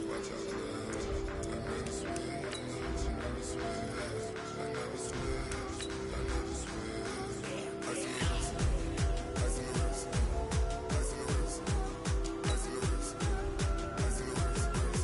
watch out, I never switch, I never switch. I never switch, I never switch. Ice in the wrist, ice in the wrist, ice in the wrist, ice in the wrist, ice in the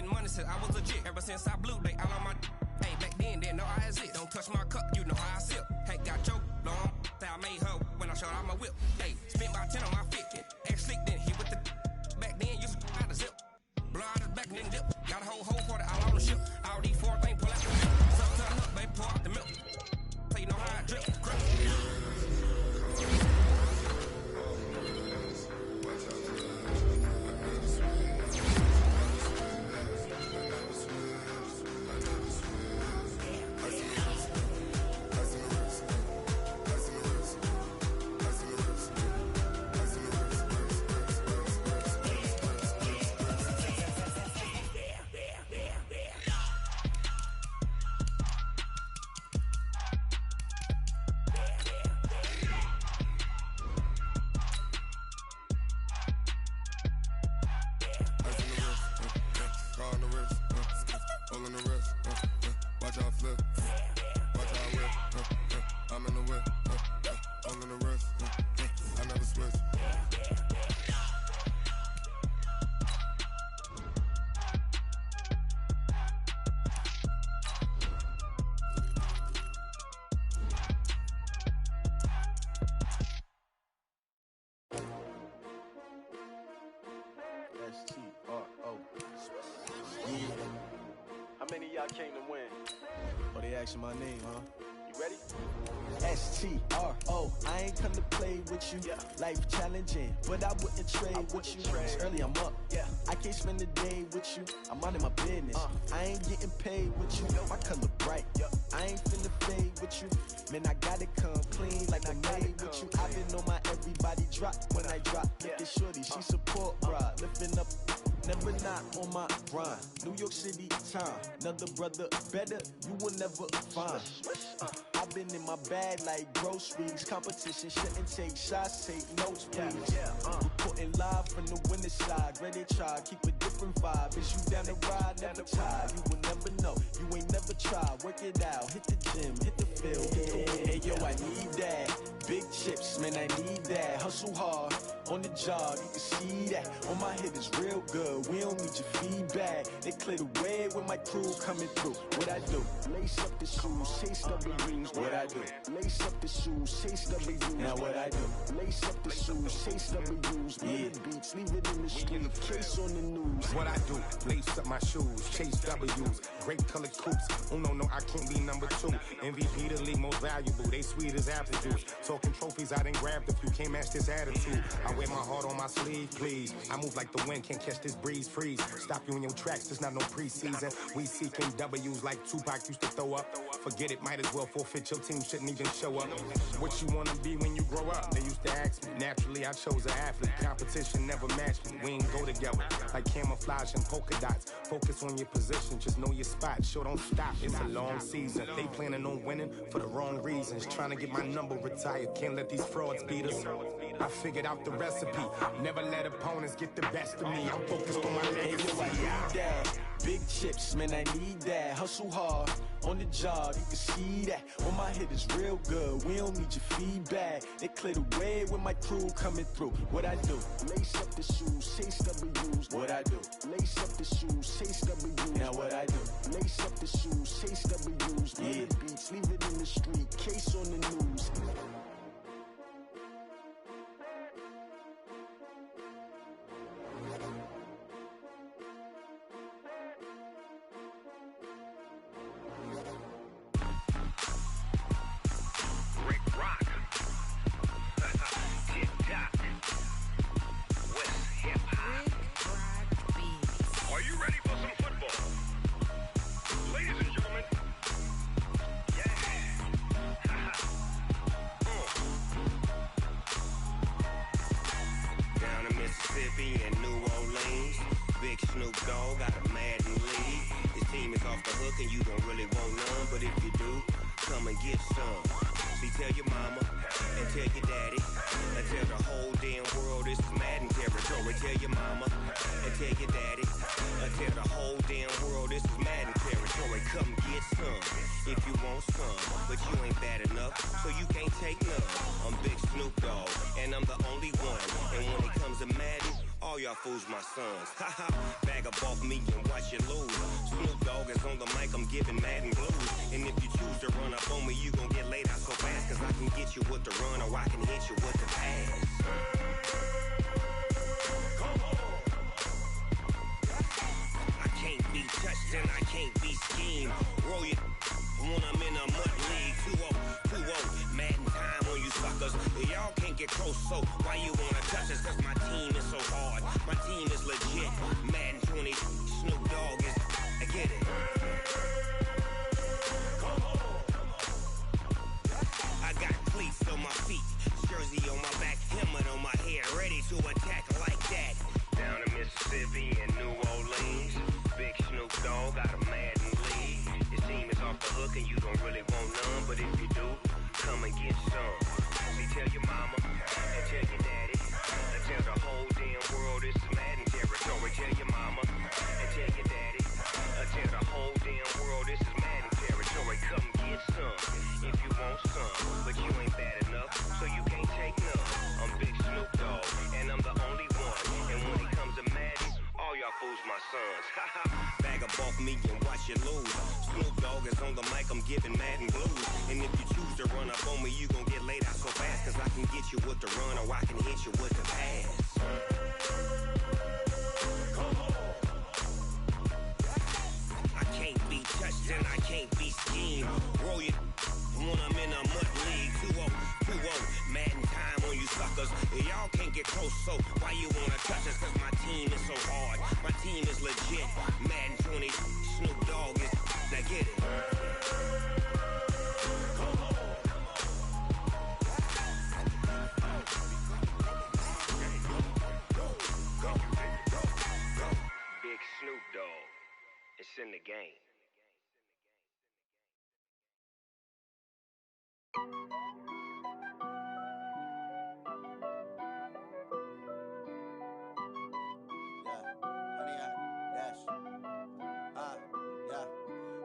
wrist, I was legit. Ever since I blew, they all on my. Hey, back then, didn't know I exist. Don't touch my cup, you know how I sip. Hey, got choked, long. Say I made her when I showed out my whip. Hey, spent about 10 on my fit. Ex slick, then hit with the. Back then, used to out the zip. Blow out his back and then dip. Got a whole party all on the ship. All these four things pull out the milk. Suck to the milk, baby, pour out the milk. So you know how I drip. Crap. all on the wrist, watch how I flip, watch how I whip, I'm in the whip, all on the wrist, I never switch. S-T-R-O. Yeah. How many of y'all came to win? Oh, they asking my name, huh? You ready? S-T-R-O. I ain't come to play with you. Yeah. Life challenging, but I wouldn't trade with you. It's early, I'm up. Yeah. I can't spend the day with you. I'm minding my business. I ain't getting paid with you. My color bright. I ain't finna fade with you. Man, I gotta come clean like I made with you. I've been on my everybody drop when I drop. Look at shorty, she support ride. Lifting up, never not on my grind. New York City time, another brother better, you will never find. I've been in my bag like groceries. Competition shouldn't take shots, take notes, please. Reporting live from the winning side. Ready to try, keep a different vibe. Is you down the ride, never tired. You will never know, you ain't never tried. Work it out, hit the gym, hit the field. Hey yo, I need that. Big chips, man, I need that. Hustle hard, on the job, you can see that. On my head is real good, we don't need your feedback. They clear the way with my crew coming through. What I do? Lace up the shoes, chase W's. What I do? Lace up the shoes, chase W's. Now what I do? Lace up the shoes, chase W's. Yeah, beats, leave it in the street, case on the news. What I do? Lace up my shoes, chase W's. Great colored coops. Oh no, I can't be number 2. MVP the league most valuable. They sweet as apple juice. Talking trophies, I didn't grab the few. Can't match this attitude. I wear my heart on my sleeve, please. I move like the wind, can't catch this breeze, freeze. Stop you in your tracks, there's not no preseason. We seeking W's like Tupac used to throw up. Forget it, might as well forfeit. Your team shouldn't even show up. What you wanna be when you grow up? They used to ask me. Naturally, I chose an athlete. Competition never matched me. We ain't go together like camouflage and polka dots. Focus on your position, just know your spot. Show don't stop, it's a long season. They planning on winning for the wrong reasons. Trying to get my number retired, can't let these frauds beat us. I figured out the recipe. Never let opponents get the best of me. I'm focused on my legacy. I need that. Big chips, man, I need that. Hustle hard, on the job, you can see that. On my head is real good, we don't need your feedback. They clear the way with my crew coming through. What I do? Lace up the shoes, chase W's. What I do? Lace up the shoes, chase W's. Now what I do? Lace up the shoes, chase W's. Yeah, beats, leave it in the street, case on the news. Fools my sons. Haha, bag up off me and watch you lose. Snoop Dogg is on the mic, I'm giving Madden blues. And if you choose to run up on me, you gon' get laid out so fast. Cause I can get you with the run or I can hit you with the pass. Come on. I can't be touched and I can't be schemed. Roll it when I'm in a mud league. 2-0, Madden time on you suckers. Y'all can't get close, so why you wanna touch us? Cause my team is so hard. My team is legit. Madden 20, Snoop Dogg is. I get it. Come on. I got cleats on my feet, jersey on my back, helmet on my head, ready to attack like that. Down in Mississippi and New Orleans, Big Snoop Dogg got a Madden league. His team is off the hook and you don't really want none, but if you do, come and get some. See, tell your mama and tell your daddy. Tell the whole damn world this is Madden territory. Tell your mama and tell your daddy. Tell the whole off me and watch you lose. Snoop Dogg is on the mic, I'm giving Madden blues. And if you choose to run up on me, you gon' get laid out so fast. Cause I can get you with the run or I can hit you with the pass. I can't be touched and I can't be schemed. Roll you when I'm in a mud league. 2-0, Madden time on you suckers. Y'all can't get close, so why you wanna touch us? Cause my team is so hard, my team is legit. Madden 20, Snoop Dogg is, now get it. Big Snoop Dogg, it's in the game.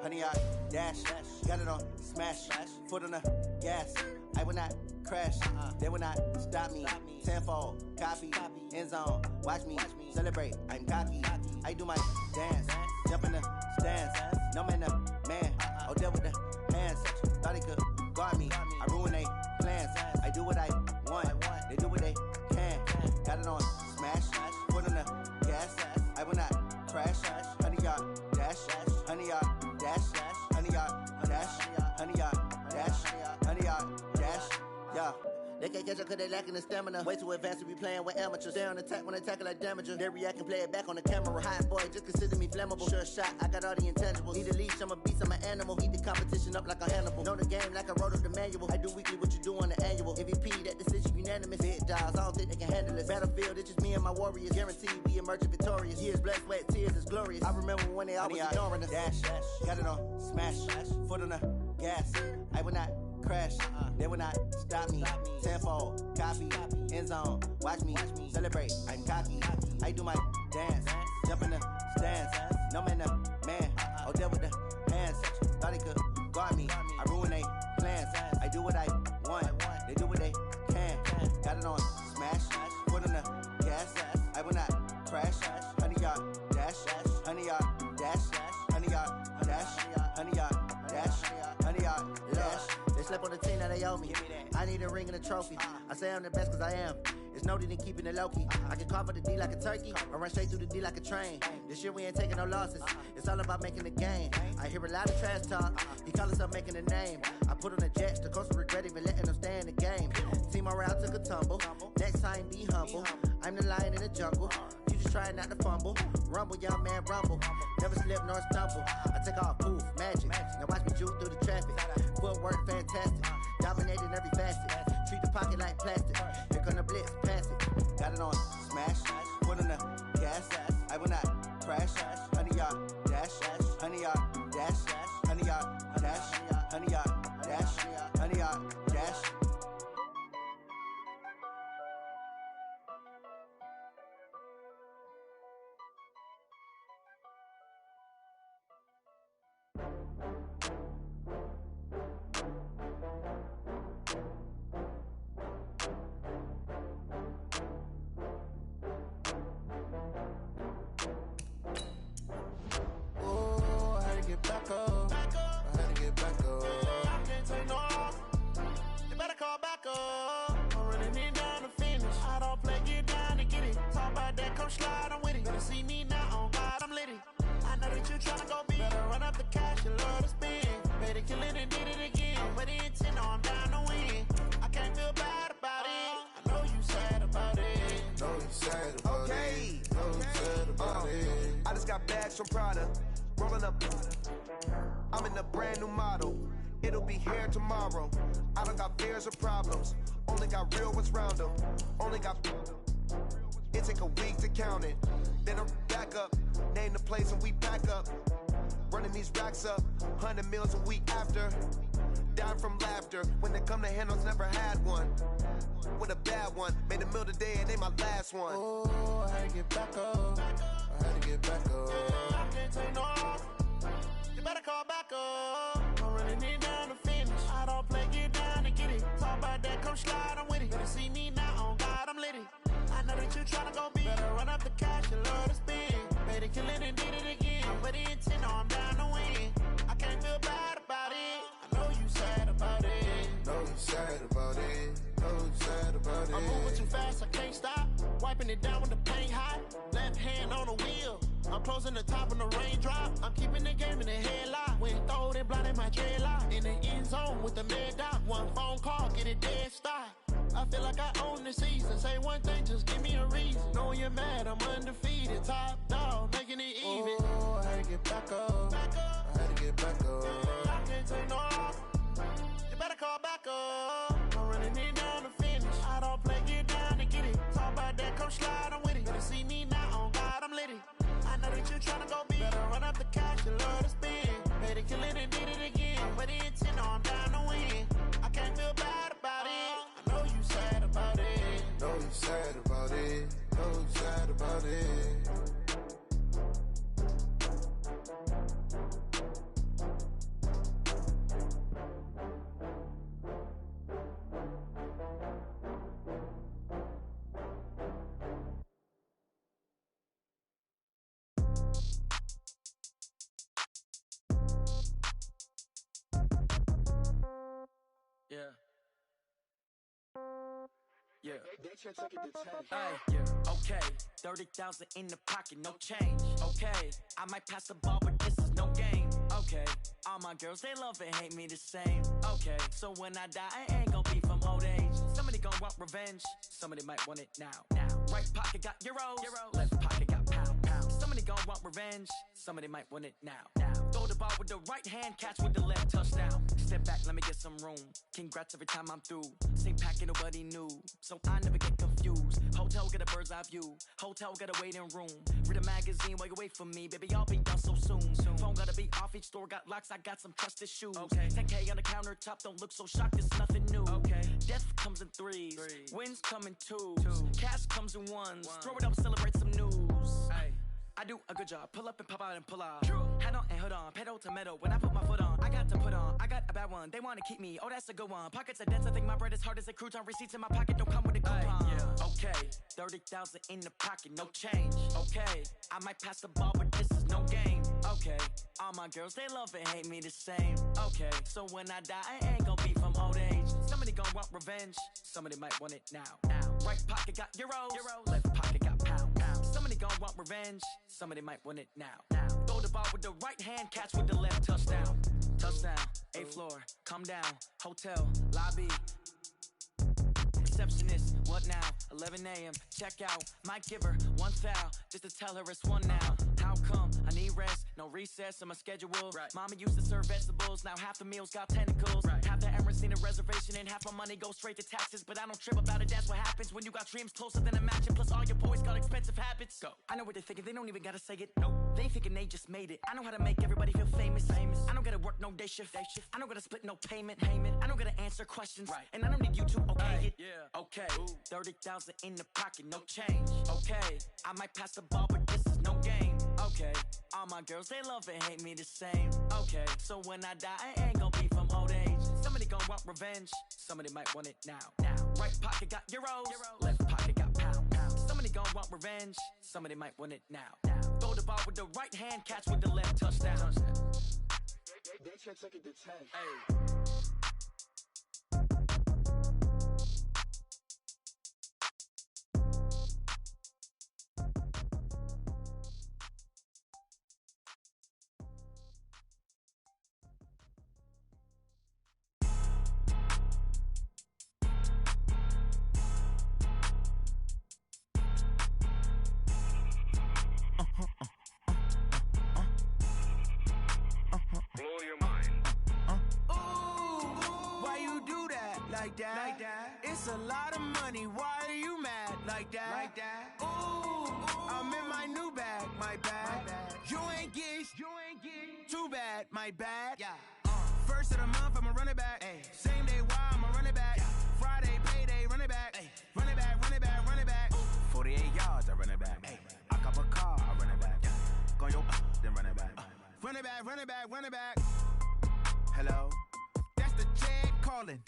Honey, I dash, got it on smash, foot on the gas. I will not crash, they will not stop me. Tenfold, copy, end zone, watch me celebrate. I'm cocky, I do my dance, jump in the stands. No man, man, oh there with the hands. Thought he could guard me, I ruin they plans. I do what I want, they do what they can. Got it on smash, foot on the gas. I will not crash, honey, y'all dash, honey, y'all dash, honey, y'all dash, honey, y'all dash, honey, y'all dash, yeah. They can't catch up cause they lacking the stamina. Way too advanced to be playing with amateurs. Stay on attack when they tackle like damager. They react and play it back on the camera. Hot boy, just consider me flammable. Sure shot, I got all the intangibles. Need a leash, I'm a beast, I'm an animal. Eat the competition up like a Hannibal. Know the game like I wrote up the manual. I do weekly what you do on the annual. MVP, that decision unanimous. Big dials, I don't think they can handle it. Battlefield, it's just me and my warriors. Guaranteed we emerge victorious. Years, blood, sweat, tears, is glorious. I remember when they always ignoring us. Dash, got it on smash, foot on the gas. I will not crash, they will not stop me. Tenfold, copy, end zone, watch me celebrate. I'm cocky, I do my dance, jump in the stands. No man, man, oh there with the hands. Thought he could guard me, I ruin they plans. I do what I want, they do what they can. Got it on smash, foot on the gas. I will not crash, honey y'all dash, honey y'all dash, honey y'all dash, honey y'all dash, honey y'all dash. They slept on the team that they owe me. I need a ring and a trophy. I say I'm the best cause I am. It's no need in keeping it low-key. I can carve up the D like a turkey or run straight through the D like a train. This year we ain't taking no losses. It's all about making the game. I hear a lot of trash talk. He call himself making a name. I put on the Jets. The coach will regret even letting them stay in the game. Team morale took a tumble. Next time be humble. I'm the lion in the jungle. You just try not to fumble. Rumble, young man, rumble. Never slip nor stumble. I take off, poof, magic. Now watch me juke through the traffic. Footwork fantastic. Dominating every facet. Treat the pocket like plastic. Here come the blitz, pass it. Got it on smash. Put on the gas. I will not crash. Honey, y'all dash. Honey, y'all dash. Honey, y'all dash. Honey, y'all dash. Honey, y'all dash. Back up. I had to get back up. I can't take no loss. You better call back up. I'm running it down to finish. I don't play, get down to get it. Talk about that, come slide, I'm with it. Better see me now, on God, I'm litty. I know that you tryna go big. Better run up the cash, you love to spend. Better kill it and did it again. But the intent, no, I'm down to win. I can't feel bad about it. I know you sad about it. Know you sad about it. Know you sad about it. I just got bags from Prada. Rolling up, I'm in a brand new model. It'll be here tomorrow. I don't got fears or problems. Only got real ones round them. Only got. It take a week to count it. Then I'm back up. Name the place and we back up. Running these racks up. 100 meals a week after. Dying from laughter. When they come to handles, never had one. With a bad one. Made a meal today and they my last one. Oh, I had to get back up. I had to get back up. I can't take no loss. You better call back up. I'm running it down to finish. I don't play, get down to get it. Talk about that, come slide, I'm with it. Better see me now, on God, I'm litty. I know that you tryna go big. Better run up the cash, you love to spend. Better kill it and did it again. But the intent, no, I'm wiping it down when the paint hot. Left hand on the wheel. I'm closing the top when the raindrop. I'm keeping the game in the headlock. When throw it blind in my dreadlock. In the end zone with the mad dot. One phone call, get it dead stop. I feel like I own the season. Say one thing, just give me a reason. Knowing you're mad, I'm undefeated. Top dog, making it even. Oh, I had to get back up. I had to get back up. I can't take no loss. You better call back up. I'm running it down to finish. I don't play, get down to get it. Talk about that, come slide, I'm with it. Better see me now, on God, I'm litty. I know that you're trying to go big. Better run up the cash, you love to spin. Better kill it and did it again. But the intent, no, I'm down to win. I can't feel bad about it. I know you sad about it. Know you sad about it. Know you sad about it. Yeah. Yeah. Hey, yeah. Okay. 30,000 in the pocket, no change. Okay. I might pass the ball, but this is no game. Okay. All my girls, they love and hate me the same. Okay. So when I die, I ain't gon' be from old age. Somebody gon' want revenge. Somebody might want it now. Right pocket got euros. Left pocket got pound. Somebody gon' want revenge. Somebody might want it now. Throw the ball with the right hand, catch with the left, touchdown. Step back, let me get some room. Congrats every time I'm through. Same packet, nobody knew. So I never get confused. Hotel get a bird's eye view. Hotel get a waiting room. Read a magazine while you wait for me. Baby, I'll be done so soon. Phone gotta be off, each store got locks. I got some trusted shoes. 10K on the countertop, don't look so shocked, it's nothing new. Death comes in threes. Wins come in twos. Cash comes in ones. Throw it up, celebrate some news. I do a good job, pull up and pop out and pull out. Head on and hood on, pedal to metal. When I put my foot on, I got to put on. I got a bad one, they wanna keep me, oh that's a good one. Pockets are dense, I think my bread is hard as a crouton. Receipts in my pocket don't come with a coupon. Okay, 30,000 in the pocket, no change. Okay, I might pass the ball, but this is no game. Okay, all my girls, they love and hate me the same. Okay, so when I die, I ain't gon' be from old age. Somebody gon' want revenge, somebody might want it now. Right pocket got euros. Left pocket got pound. Somebody gon' want revenge, somebody might want it now. Throw the ball with the right hand, catch with the left, touchdown. Touchdown, 8th floor, come down, hotel, lobby. Receptionist, what now? 11 a.m., check out. Might give her one foul, just to tell her it's one now. How come? I need rest, no recess in my schedule. Mama used to serve vegetables, now half the meals got tentacles. Half the Emirates need a reservation and half my money goes straight to taxes. But I don't trip about it, that's what happens when you got dreams closer than a mansion. Plus all your boys got expensive habits. Go. I know what they're thinking, they don't even gotta say it. Nope. They thinking they just made it. I know how to make everybody feel famous. I don't gotta work no day shift. I don't gotta split no payment. I don't gotta answer questions. And I don't need you to okay it. Okay, 30,000 in the pocket, no change. Okay, I might pass the ball, but this is no game. Okay, all my girls, they love and hate me the same. Okay, so when I die, I ain't gon' be from old age. Somebody gon' want revenge, somebody might want it now. Right pocket got euros. Left pocket got pound. Somebody gon' want revenge, somebody might want it now. Throw the ball with the right hand, catch with the left, touchdown. They check it to 10. Hey. Like that. It's a lot of money. Why are you mad like that? Ooh, I'm in my new bag, my bad. You ain't get too bad, my bad. First of the month, I'ma run it back. Same day, why I'ma run it back. Friday, payday, run it back. Run it back, run it back, run it back. 48 yards, I run it back. I cop a car, I run it back. Go your then run it back. Run it back, run it back, run it back. Hello, that's the check calling.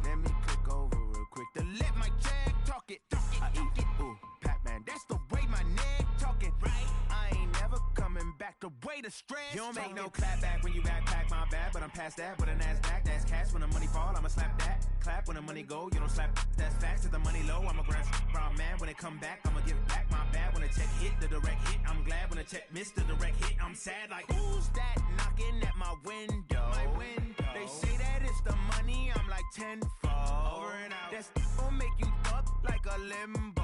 Let me click over real quick to let my check talk it. I eat it, ooh, Pac-Man, that's the way my neck talking. Right, I ain't never coming back the way the stress. You don't make no clap back when you backpack, my bad, but I'm past that. But a NASDAQ, that's cash. When the money fall, I'ma slap that. Clap when the money go, you don't slap. That's facts. If the money low, I'ma grab where I'm at. mad when it come back, I'ma give back my bad. When a check hit, the direct hit, I'm glad. When a check missed, the direct hit, I'm sad. Like, who's that knocking at my window? They say that it's the money, I'm like tenfold. Over and out. That's gon' make you fuck like a limbo.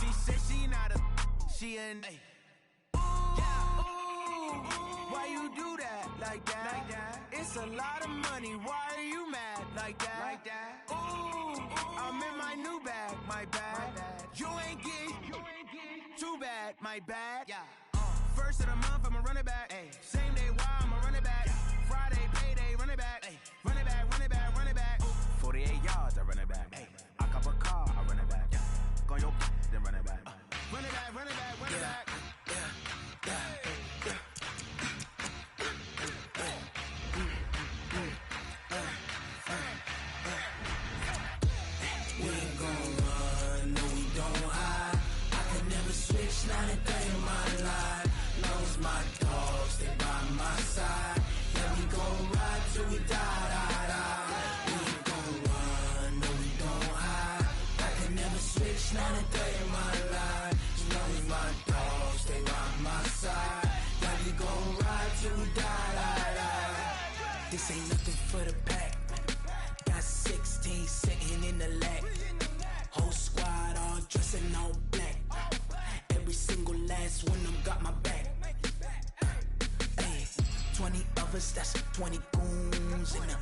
She said she not a, she an. Why you do that like that? It's a lot of money. Why are you mad like that? Ooh, I'm in my new bag, my bad. You ain't getting too bad, my bad. First of the month, I'ma run it back. Same day, why I'ma run it back. Friday, payday, run it back. Run it back, run it back, run it back. 48 yards, I run it back. I cop a car, I run it back. Go on your then run it back. Run it back, run it back, run it back. We ain't gon' run, no we don't hide. I could never switch, not a day in my life. Long as my dogs, they by my side. Yeah, we gon' ride till we die. We ain't gon' run, no we don't hide. I could never switch, not a day in my life. As long as my dogs, they by my side. Yeah, we gon' ride till we die. This ain't nothing for the pack. Got 16 sitting in the lag. Whole squad all dressing all black. Every single last one of them got my back. Hey, 20 of us, that's 20 goons in the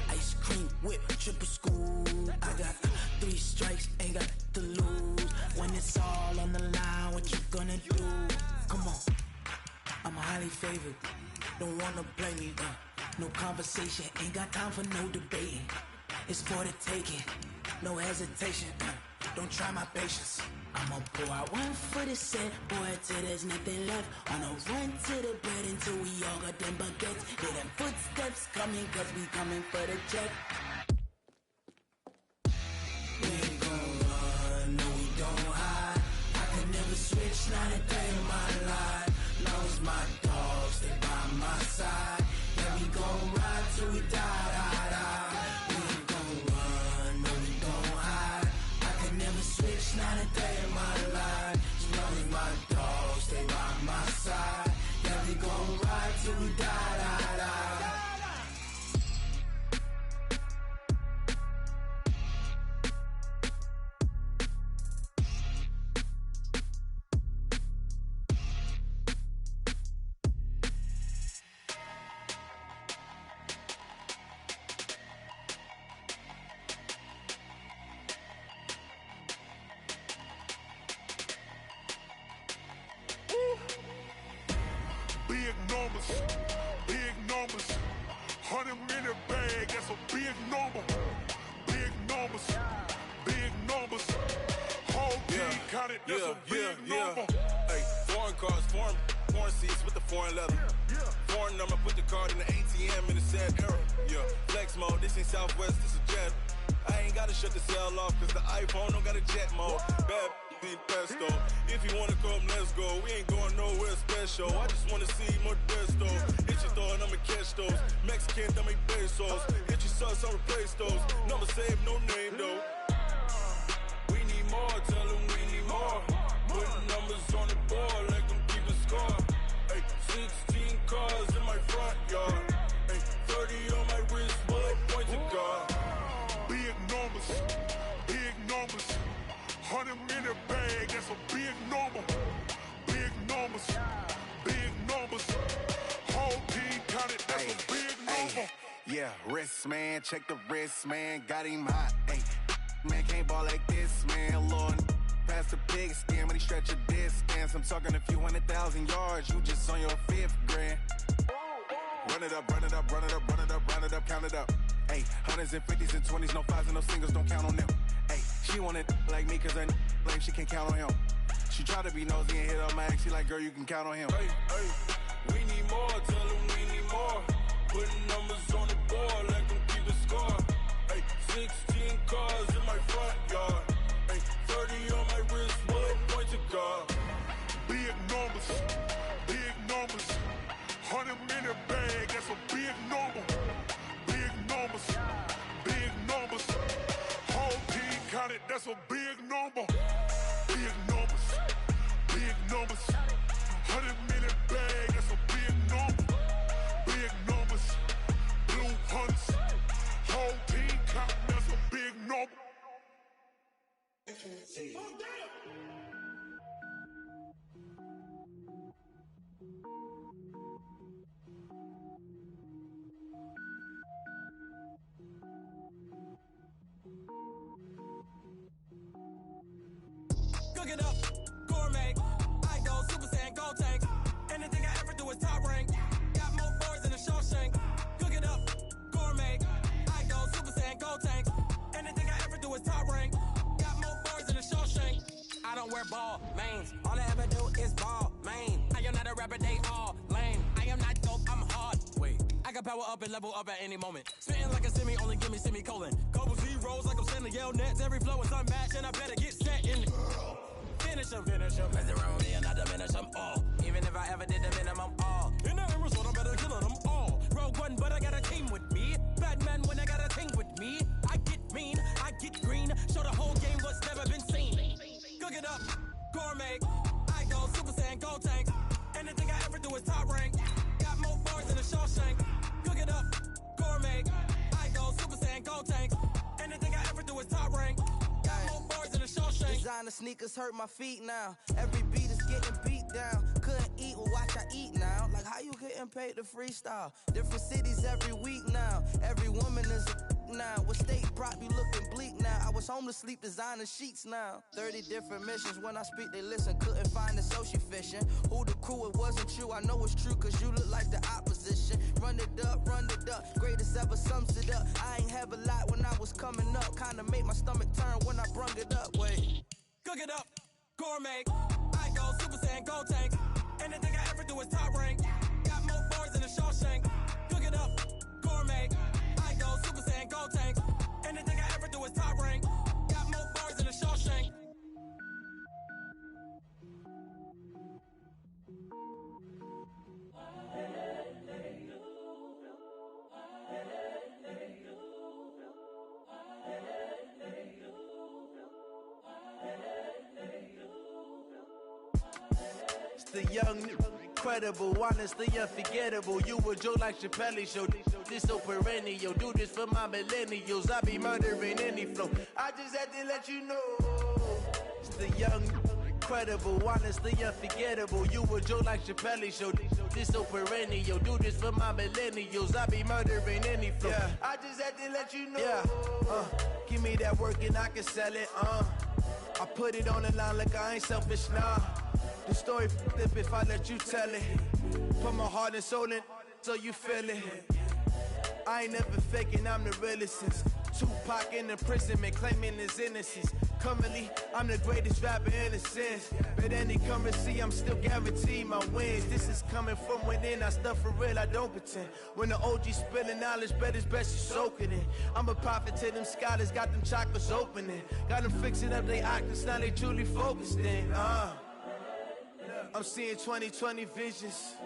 ice cream whip, triple school. I got 3 strikes, ain't got to lose. When it's all on the line, what you gonna do? Come on, I'm highly favored. Don't wanna blame me, no conversation, ain't got time for no debating. It's for the taking, no hesitation. Don't try my patience. I'ma pour out one for the set, boy, till there's nothing left. On a run to the bread until we all got them baguettes. Hear them footsteps coming, cause we coming for the check. We ain't gon' run, no we don't hide. I can never switch, not a day in my life. Long as my dogs, they by my side. Yeah, we gon' ride till we die. Switch, not a day in my life. As long as my dogs stay by my side. Yeah, we gon' ride till we die. Big numbers, 100 in the bag, that's a big number. Big numbers, big numbers. Whole team counted, that's a big number. Hey, foreign cars, foreign seats with the foreign leather. Foreign number, put the card in the ATM in the sad era. Yeah, flex mode, this ain't Southwest, this a jet. I ain't gotta shut the cell off, cause the iPhone don't got a jet mode. Bad pesto. If you wanna come, let's go. We ain't going nowhere special. I just wanna see Modesto. Hit your thought, I'ma catch those. Mexican, dummy pesos. Hit your sus, I'll replace those. Number save, no name though. We need more, tell them we need more. Putting numbers on the board like them keeping score. Hey, 16 cars in my front yard. Hey, 30 on my wrist, bullet point to God. Big numbers, big numbers. 100 in the bag, that's a big number. Big numbers, big numbers. Whole team counted, that's a big number. Yeah, wrist man, check the wrist man, got him hot. Ay, man can't ball like this, man. Lord, past the pig skin, but he stretch a distance. I'm talking a few 100,000 yards, you just on your 5th grand. Run it up, run it up, run it up, run it up, run it up, count it up. Ay, 100s and 50s and 20s, no 5s and no singles, don't count on them. Ay, she want it like me, cause her like she can count on him. She try to be nosy and hit up my ex, she like, girl, you can count on him. Hey, hey, we need more, tell them we need more. Putting numbers on the board like them keeping score. Hey, 16 cars in my front yard. Hey, 30 on my wrist, bullet point to God. Big numbers, big numbers. 100 in the bag, that's a big number. Big numbers, big numbers. Whole team counted, that's a big number. big numbers. Big numbers. 100-minute bag, that's a big number. Big numbers. Blue hunts. Whole team count, that's a big number. Cook it up, gourmet. I go Super Saiyan, gold tank. Anything I ever do is top rank. Got more boards than a Shawshank. Cook it up, gourmet. I go Super Saiyan, gold tank. Anything I ever do is top rank. Got more boards than a Shawshank. I don't wear ball mains. All I ever do is ball main. I am not a rapper, they all lame. I am not dope, I'm hard. Wait, I can power up and level up at any moment. Spitting like a semi, only give me semicolon. Couple zeros like I'm sending yell nets. Every flow is unmatched and I better get set in. Finish them. Mess around with me and I diminish them all. Even if I ever did the minimum all. In the end result, I better kill them all. Rogue One, but I got a team with me. Batman when I got a team with me. I get mean, I get green. Show the whole game what's never been seen. Cook it up, gourmet. I go Super Saiyan, gold tank. Anything I ever do is top rank. Got more bars than a Shawshank. Cook it up, gourmet. I go Super Saiyan, gold tank. Anything I ever do is top rank. Got more bars than a Shawshank. Designer sneakers hurt my feet now. Every beat is getting beat down. Couldn't eat, well watch I eat now. Like how you getting paid to freestyle? Different cities every week now. Every woman is a now. What state prop you looking bleak now? I was home to sleep, designer sheets now. 30 different missions. When I speak they listen. Couldn't find it, so she fishing. Who the crew, it wasn't true. I know it's true cause you look like the opposition. Run it up. Greatest ever sums it up. I ain't have a lot when I was coming up. Kinda made my stomach turn when I brung it up. Wait. Cook it up, gourmet. I go Super Saiyan, gold tank. Anything I ever do is top rank. Got more bars than a Shawshank. Cook it up, gourmet. I go Super Saiyan, gold tank. Anything I ever do is top rank. Got more bars than a Shawshank. The young, incredible, honestly unforgettable. You a joke like Chappelle show. This so perennial. Do this for my millennials. I be murdering any flow. I just had to let you know. It's the young, incredible, honestly unforgettable. You a joke like Chappelle show. This so perennial. Do this for my millennials. I be murdering any flow. Yeah. I just had to let you know. Yeah. Give me that work and I can sell it. I put it on the line like I ain't selfish, nah. The story flip if I let you tell it. Put my heart and soul in so you feel it. I ain't never faking, I'm the realest since Tupac in imprisonment, claiming his innocence. Currently, I'm the greatest rapper in a sense. But any currency, I'm still guaranteed my wins. This is coming from within, I stuff for real, I don't pretend. When the OG spilling knowledge, bet it's best you soak it in. I'm a prophet to them scholars, got them chakras opening. Got them fixing up they octaves, now they truly focused in. I'm seeing 2020 visions.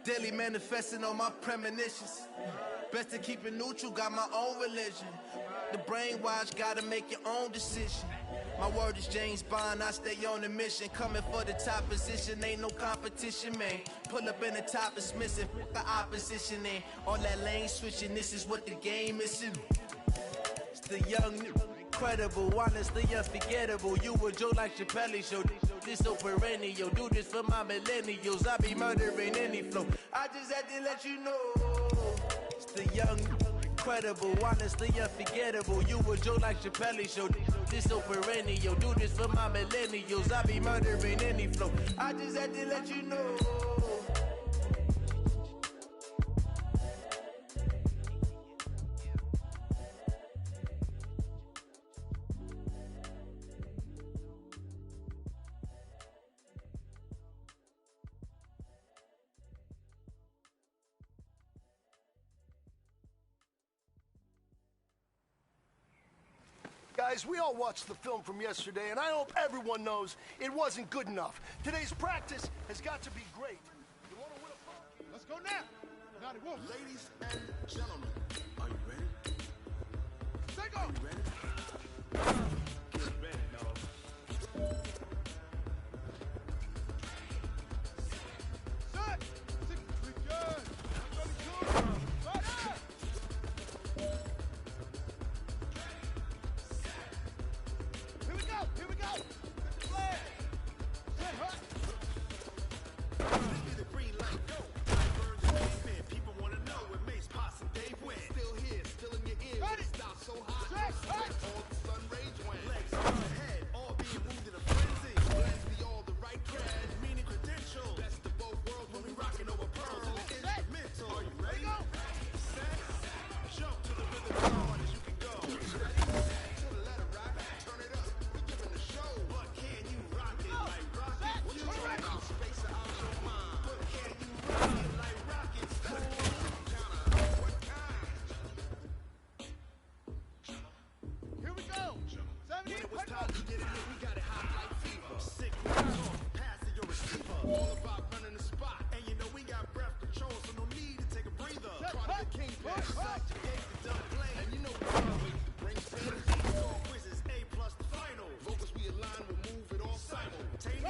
Daily manifesting on my premonitions. Best to keep it neutral, got my own religion. The brainwash, gotta make your own decision. My word is James Bond, I stay on a mission. Coming for the top position, ain't no competition, man. Pull up in the top is missing, the opposition in. All that lane switching, this is what the game is. It's the young, incredible, honestly unforgettable. You a joke like Chappelle show. This so perennial. Do this for my millennials. I be murdering any flow. I just had to let you know. It's the young, incredible, honestly unforgettable. You a joke like Chappelle show. This so perennial. Do this for my millennials. I be murdering any flow. I just had to let you know. Guys, we all watched the film from yesterday, and I hope everyone knows it wasn't good enough. Today's practice has got to be great. You want to win a funky? Let's go now. Not it won't. Ladies and gentlemen, are you ready? Take off. Are you ready? Get ready, fellas.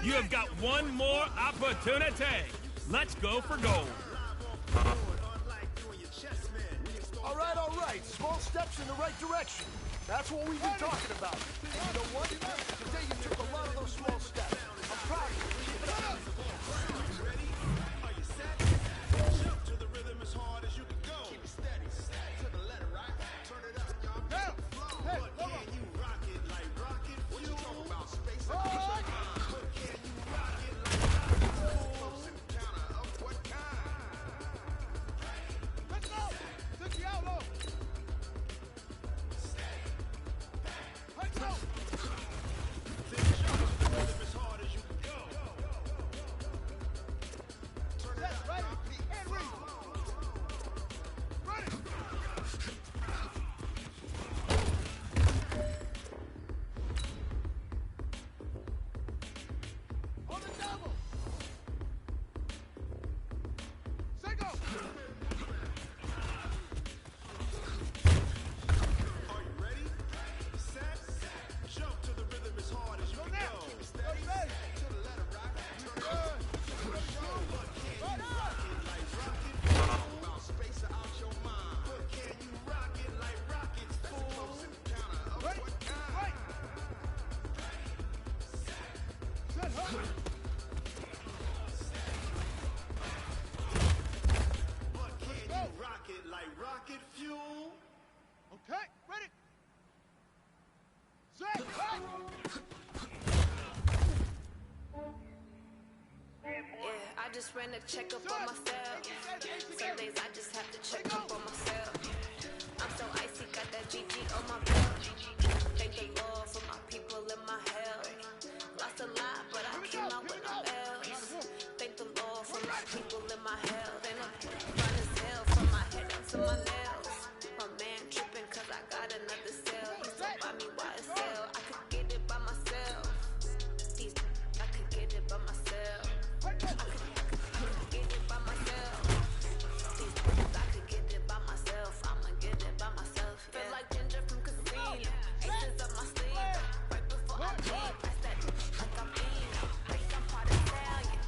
You have got one more opportunity. Let's go for gold. All right. Small steps in the right direction. That's what we've been talking about. And you know what? Today you took a lot of those small steps. I'm proud of you. Keep it up. Are you set? Jump to the rhythm as hard as you can go. Keep it steady. To the letter, right? Turn it up, y'all. Hey, but can you rock it like rocket? What you talking about? Space and but can you rock it like rocket? Close and counter of what kind? Let's go! Took you out low. Let's go! Just ran a checkup on myself. Some days I just have to check up on myself. I'm so icy, got that GG on my belt. Thank the Lord for my people in my health. Lost a lot, but I came out with no else. Thank the Lord for my people in my health. And I'm fine as hell from my head up to my nails. My man tripping cause I got another cell. He still buy me YSL. I could get it by myself. I could get it by myself. I could get it by myself. I could get it by myself. I'ma get it by myself. Yeah. Feel like Ginger from Casino. Aces up my sleeve. Right before I leave, I said like I'm Eno. Like I'm part of Italian.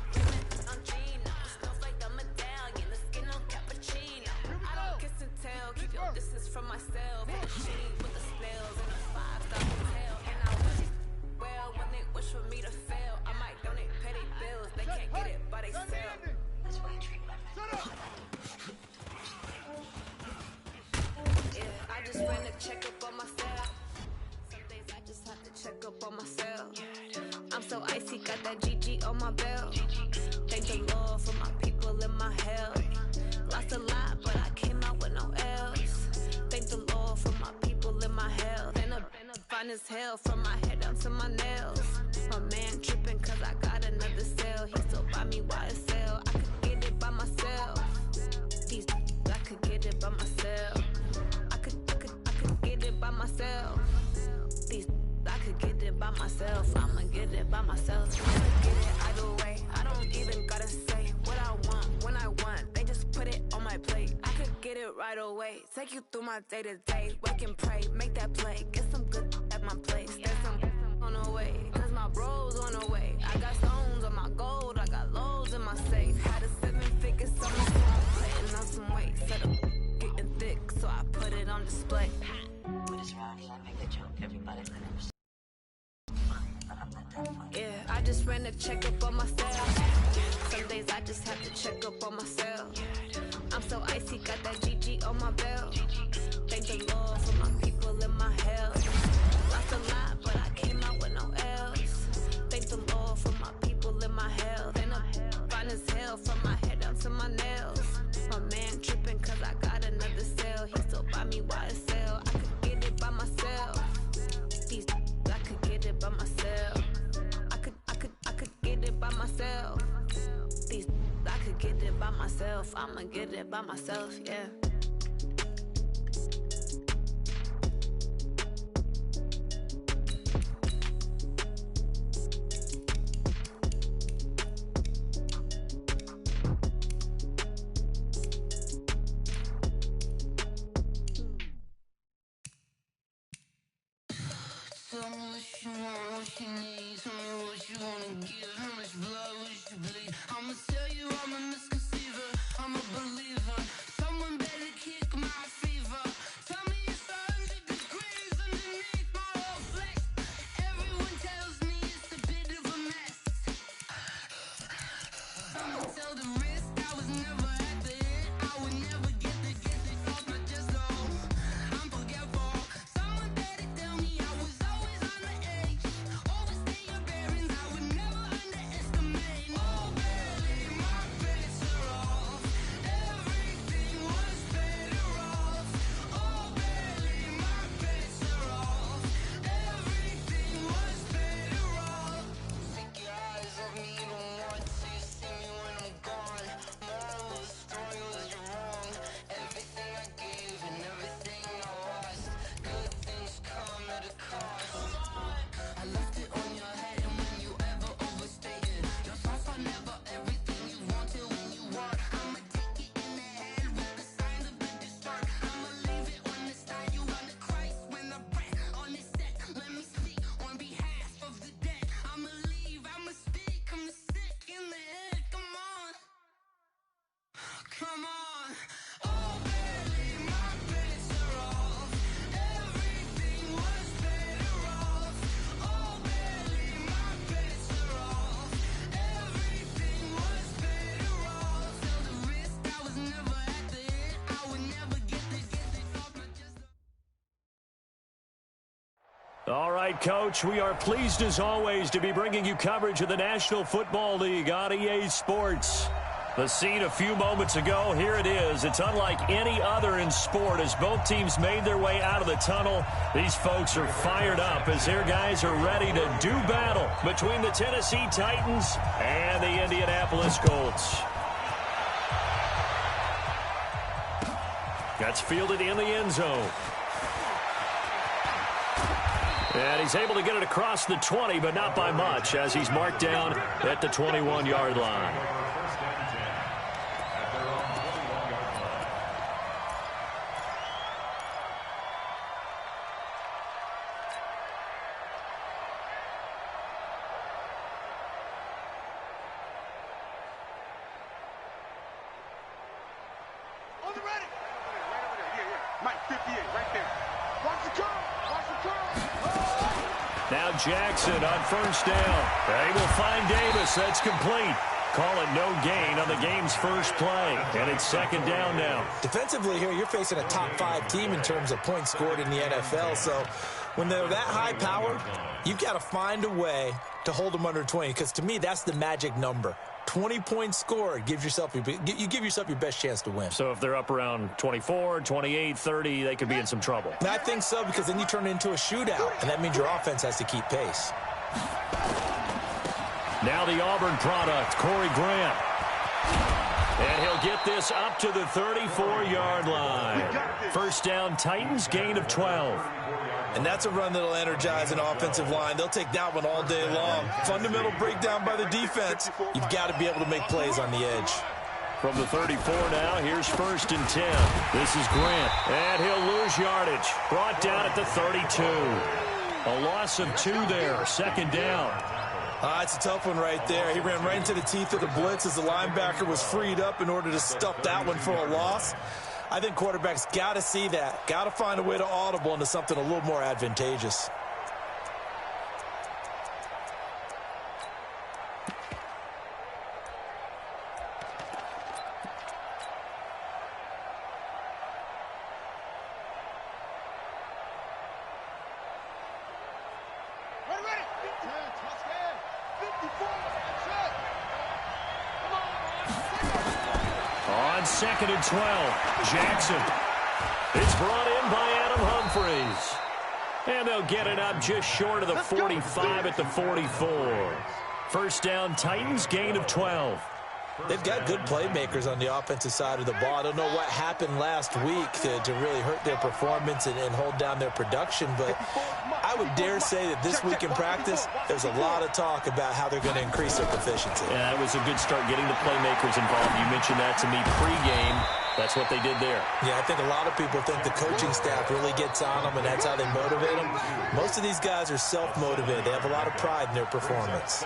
I'm Gina. It smells like the medallion. The skin on cappuccino. I don't kiss and tell. Keep your distance from myself. In the jeans with the spells and a 5-star hotel. And I wish well when they wish for me to fail. I might donate petty bills. They can't get it, but they sell. That's why you treat my yeah, I just ran a checkup on myself. Some days I just have to check up on myself. I'm so icy, got that GG on my belt. Thank the Lord for my people in my health. Lost a lot, but I came out with no else. Thank the Lord for my people in my health. And I'm fine as hell from my head down to my nails. My man tripping cause I got another cell. He still buy me YSL. I could get it by myself. I could get it by myself. I could get it by myself. I could get it by myself. I'ma get it by myself. I'ma get it either way. I don't even gotta say what I want when I want. They just put it on my plate. I could get it right away. Take you through my day to day. Wake and pray, make that play. Get some good at my place. There's some on the way. Cause my bros on the way. I got stones on my gold. I got loads in my safe. Had a 7-figure summer, so I'm putting on some weight. Set up getting thick, so I put it on display. With his rhymes, I make a joke. Everybody let him. But I'm Yeah, I just ran a checkup on myself. Some days I just have to check up on myself. I'm so icy, got that GG on my belt. Thank the Lord for my people in my health. Lost a lot, but I came out with no else. Thank the Lord for my people in my health. And I'm fine as hell from my head down to my nails. My man tripping cause I got another cell. He still buy me YSL. I could get it by myself. These I could get it by myself. I could get it by myself. These I could get it by myself. I'ma get it by myself, yeah. Tell me what you want, what you need. Tell me what you wanna give. How much blood would you bleed? I'ma tell you I'm a misconceiver. I'm a believer. Someone better kick my fever. Tell me it's 100 degrees underneath my whole flesh. Everyone tells me it's a bit of a mess. I'ma tell the risk I was never at the hit. I would never get this off my chest, though. I'm forgetful. Someone better tell me I was always on the edge. Overstay your bearings, I would never underestimate. Oh, barely, my bets are off. Everything was better off. Oh, barely, my bets are off. Everything was better off. Take your eyes off me, you don't want to see me when I'm gone. Moral of the story was you're wrong. Everything I gave and everything I lost. Good things come at a cost. I left it on your head, and when you ever overstated, your thoughts are never everything you wanted when you want. I'ma take it in the head with the signs of the disturbed. I'ma leave it on the side. You run the Christ when I breath on this set. Let me speak on behalf of the dead. I'ma leave, I'ma speak. I'm the sick in the head. Come on, come on. Oh, barely, my bets are off. Everything was better off. Oh, barely, my bets are off. Everything was better off. Tell the risk I was never at the hit. I would never get this off my chest. All right, Coach, we are pleased as always to be bringing you coverage of the National Football League on EA Sports. The scene a few moments ago, here it is. It's unlike any other in sport as both teams made their way out of the tunnel. These folks are fired up as their guys are ready to do battle between the Tennessee Titans and the Indianapolis Colts. That's fielded in the end zone. And he's able to get it across the 20, but not by much as he's marked down at the 21-yard line. On the ready. Right over there. Yeah. Mike, 58, right there. Watch the curl. Watch the curl. Now Jackson on first down. They will find Davis. That's complete. Call it no gain on the game's first play. And it's second down now. Defensively here, you're facing a top-5 team in terms of points scored in the NFL. So when they're that high-powered, you've got to find a way to hold them under 20. Because to me, that's the magic number. 20 points scored, you give yourself your best chance to win. So if they're up around 24, 28, 30, they could be in some trouble. And I think so, because then you turn it into a shootout, and that means your offense has to keep pace. Now the Auburn product, Corey Grant. And he'll get this up to the 34-yard line. First down, Titans, gain of 12. And that's a run that'll energize an offensive line. They'll take that one all day long. Fundamental breakdown by the defense. You've got to be able to make plays on the edge. From the 34 now, here's first and 10. This is Grant, and he'll lose yardage. Brought down at the 32. A loss of 2 there, second down. It's a tough one right there. He ran right into the teeth of the blitz as the linebacker was freed up in order to stuff that one for a loss. I think quarterbacks got to see that. Got to find a way to audible into something a little more advantageous. On 2nd and 12, Jackson. It's brought in by Adam Humphries. And they'll get it up just short of the 45 at the 44. First down, Titans, gain of 12. They've got good playmakers on the offensive side of the ball. I don't know what happened last week to really hurt their performance and hold down their production, but I would dare say that this week in practice, there's a lot of talk about how they're going to increase their proficiency. Yeah, it was a good start getting the playmakers involved. You mentioned that to me pregame. That's what they did there. Yeah, I think a lot of people think the coaching staff really gets on them, and that's how they motivate them. Most of these guys are self-motivated. They have a lot of pride in their performance.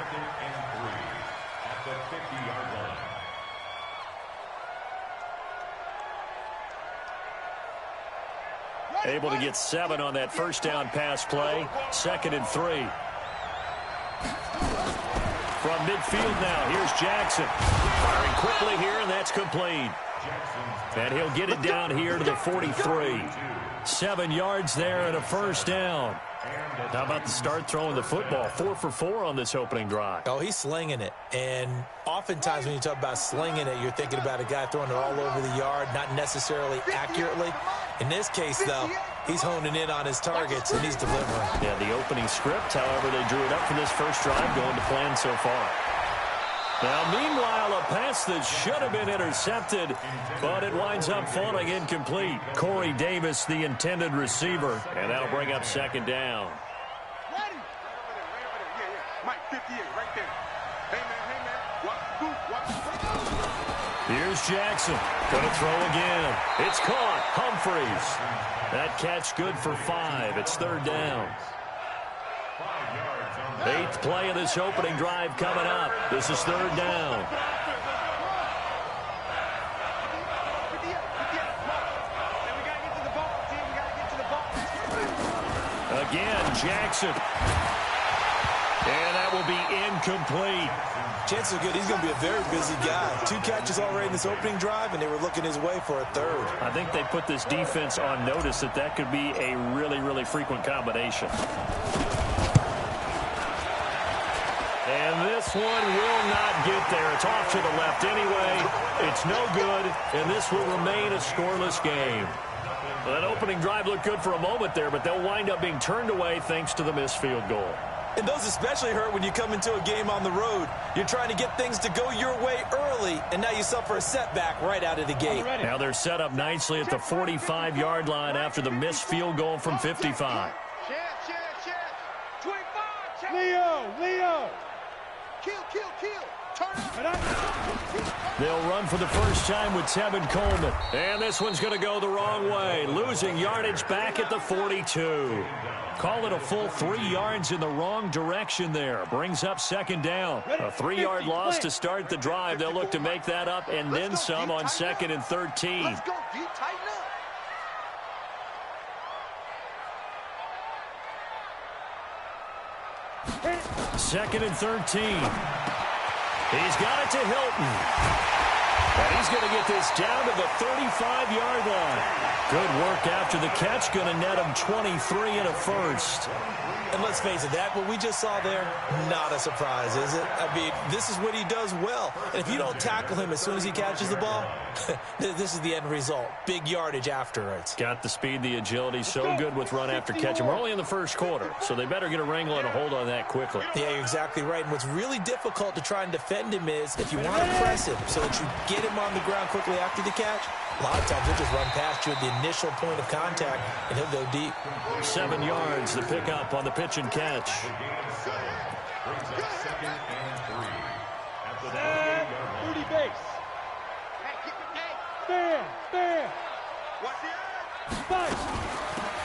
Able to get 7 on that first down pass play. 2nd and 3. From midfield now, here's Jackson. Firing quickly here, and that's complete. And he'll get it down here to the 43. 7 yards there and a first down. How about the start throwing the football? 4 for 4 on this opening drive. Oh, he's slinging it. And oftentimes when you talk about slinging it, you're thinking about a guy throwing it all over the yard, not necessarily accurately. In this case, though, he's honing in on his targets, and he's delivering. Yeah, the opening script, however, they drew it up for this first drive, going to plan so far. Now, meanwhile, a pass that should have been intercepted, but it winds up falling incomplete. Corey Davis, the intended receiver, and that'll bring up 2nd down. Ready? Mike 58, right there. Hey, man. Here's Jackson. Going to throw again. It's caught. Humphries. That catch good for 5. It's 3rd down. 8th play of this opening drive coming up. This is 3rd down. Again, Jackson. And that will be incomplete. Chances are good he's going to be a very busy guy. 2 catches already in this opening drive, and they were looking his way for a 3rd. I think they put this defense on notice that could be a really, really frequent combination. And this one will not get there. It's off to the left anyway. It's no good, and this will remain a scoreless game. Well, that opening drive looked good for a moment there, but they'll wind up being turned away thanks to the missed field goal. And those especially hurt when you come into a game on the road. You're trying to get things to go your way early, and now you suffer a setback right out of the gate. Now they're set up nicely at the 45-yard line after the missed field goal from 55. Leo! Kill! They'll run for the first time with Tevin Coleman. And this one's going to go the wrong way. Losing yardage back at the 42. Call it a full 3 yards in the wrong direction there. Brings up 2nd down. A 3-yard loss to start the drive. They'll look to make that up and then some on 2nd and 13. Let's go, D. Tighten up. 2nd and 13. He's got it to Hilton. And he's going to get this down to the 35-yard line. Good work after the catch. Going to net him 23 and a first. And let's face it, that what we just saw there, not a surprise, is it? I mean, this is what he does well. And if you don't tackle him as soon as he catches the ball, this is the end result. Big yardage afterwards. Got the speed, the agility, so good with run after catch. And we're only in the first quarter, so they better get a wrangle and a hold on that quickly. Yeah, you're exactly right. And what's really difficult to try and defend him is if you want to press him so that you get him on the ground quickly after the catch, a lot of times he'll just run past you at the initial point of contact, and he'll go deep. 7 yards, the pickup on the pitch and catch. Booty base. Stand.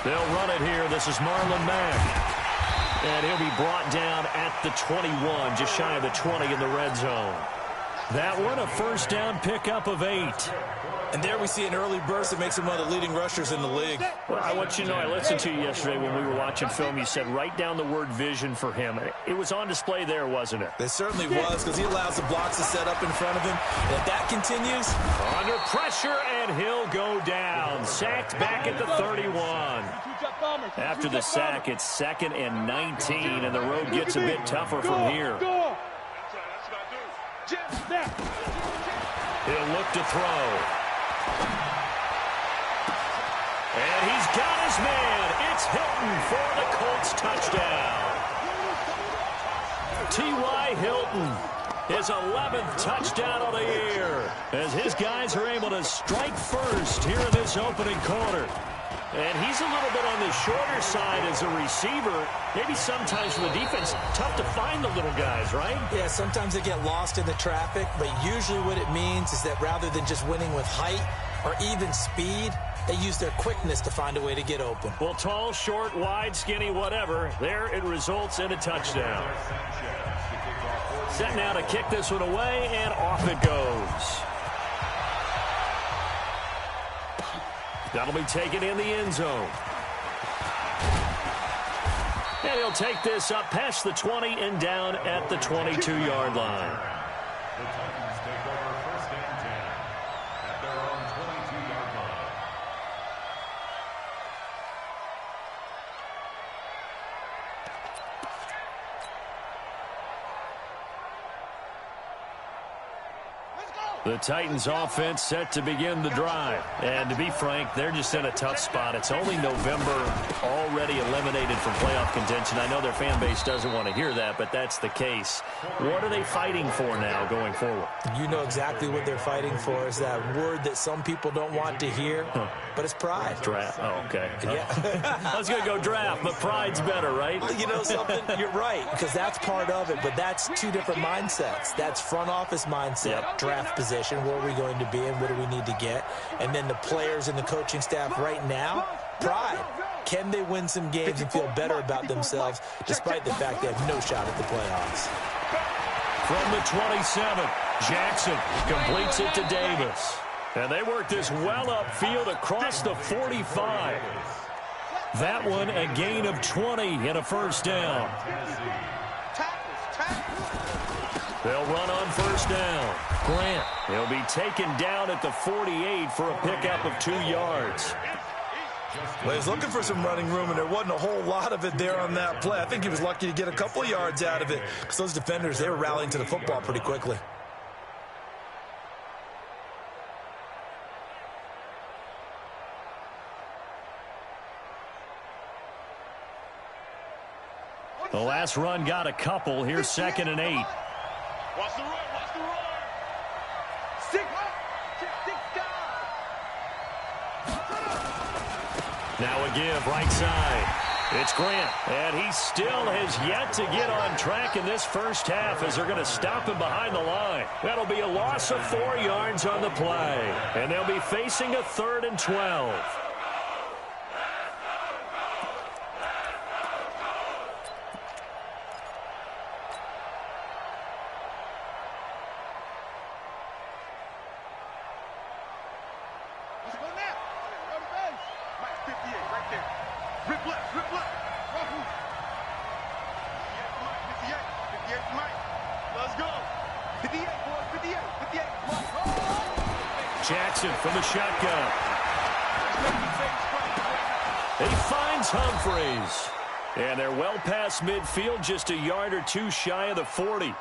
They'll run it here. This is Marlon Mack. And he'll be brought down at the 21, just shy of the 20 in the red zone. That one, a first down pickup of 8. And there we see an early burst that makes him one of the leading rushers in the league. Well, I want you to know, I listened to you yesterday when we were watching film. You said write down the word vision for him. It was on display there, wasn't it? It certainly was, because he allows the blocks to set up in front of him. And if that continues... Under pressure, and he'll go down. Sacked back at the 31. After the sack, it's 2nd and 19, and the road gets a bit tougher from here. He'll look to throw. And he's got his man. It's Hilton for the Colts touchdown. T.Y. Hilton, his 11th touchdown of the year, as his guys are able to strike first here in this opening quarter. And he's a little bit on the shorter side as a receiver. Maybe sometimes for the defense, tough to find the little guys, right? Yeah, sometimes they get lost in the traffic, but usually what it means is that rather than just winning with height or even speed, they use their quickness to find a way to get open. Well, tall, short, wide, skinny, whatever, there it results in a touchdown. Set now to kick this one away, and off it goes. That'll be taken in the end zone. And he'll take this up past the 20 and down at the 22-yard line. The Titans take over first and 10 at their own 22-yard line. The Titans offense set to begin the drive. And to be frank, they're just in a tough spot. It's only November, already eliminated from playoff contention. I know their fan base doesn't want to hear that, but that's the case. What are they fighting for now going forward? You know exactly what they're fighting for. Is that word that some people don't want to hear, but it's pride. Draft. Oh, okay. Yeah. I was going to go draft, but pride's better, right? You know something? You're right, because that's part of it, but that's two different mindsets. That's front office mindset, draft position. Where are we going to be and what do we need to get? And then the players and the coaching staff right now, pride. Can they win some games and feel better about themselves despite the fact they have no shot at the playoffs? From the 27, Jackson completes it to Davis. And they work this well upfield across the 45. That one a gain of 20 and a first down. They'll run on first down. Grant, he'll be taken down at the 48 for a pickup of 2 yards. Well, he was looking for some running room, and there wasn't a whole lot of it there on that play. I think he was lucky to get a couple of yards out of it because those defenders, they were rallying to the football pretty quickly. The last run got a couple. Here's 2nd and 8. Watch the run, watch the run. Now a give, right side. It's Grant, and he still has yet to get on track in this first half as they're going to stop him behind the line. That'll be a loss of 4 yards on the play, and they'll be facing a 3rd and 12. Jackson from the shotgun. He finds Humphreys. And they're well past midfield, just a yard or two shy of the 40.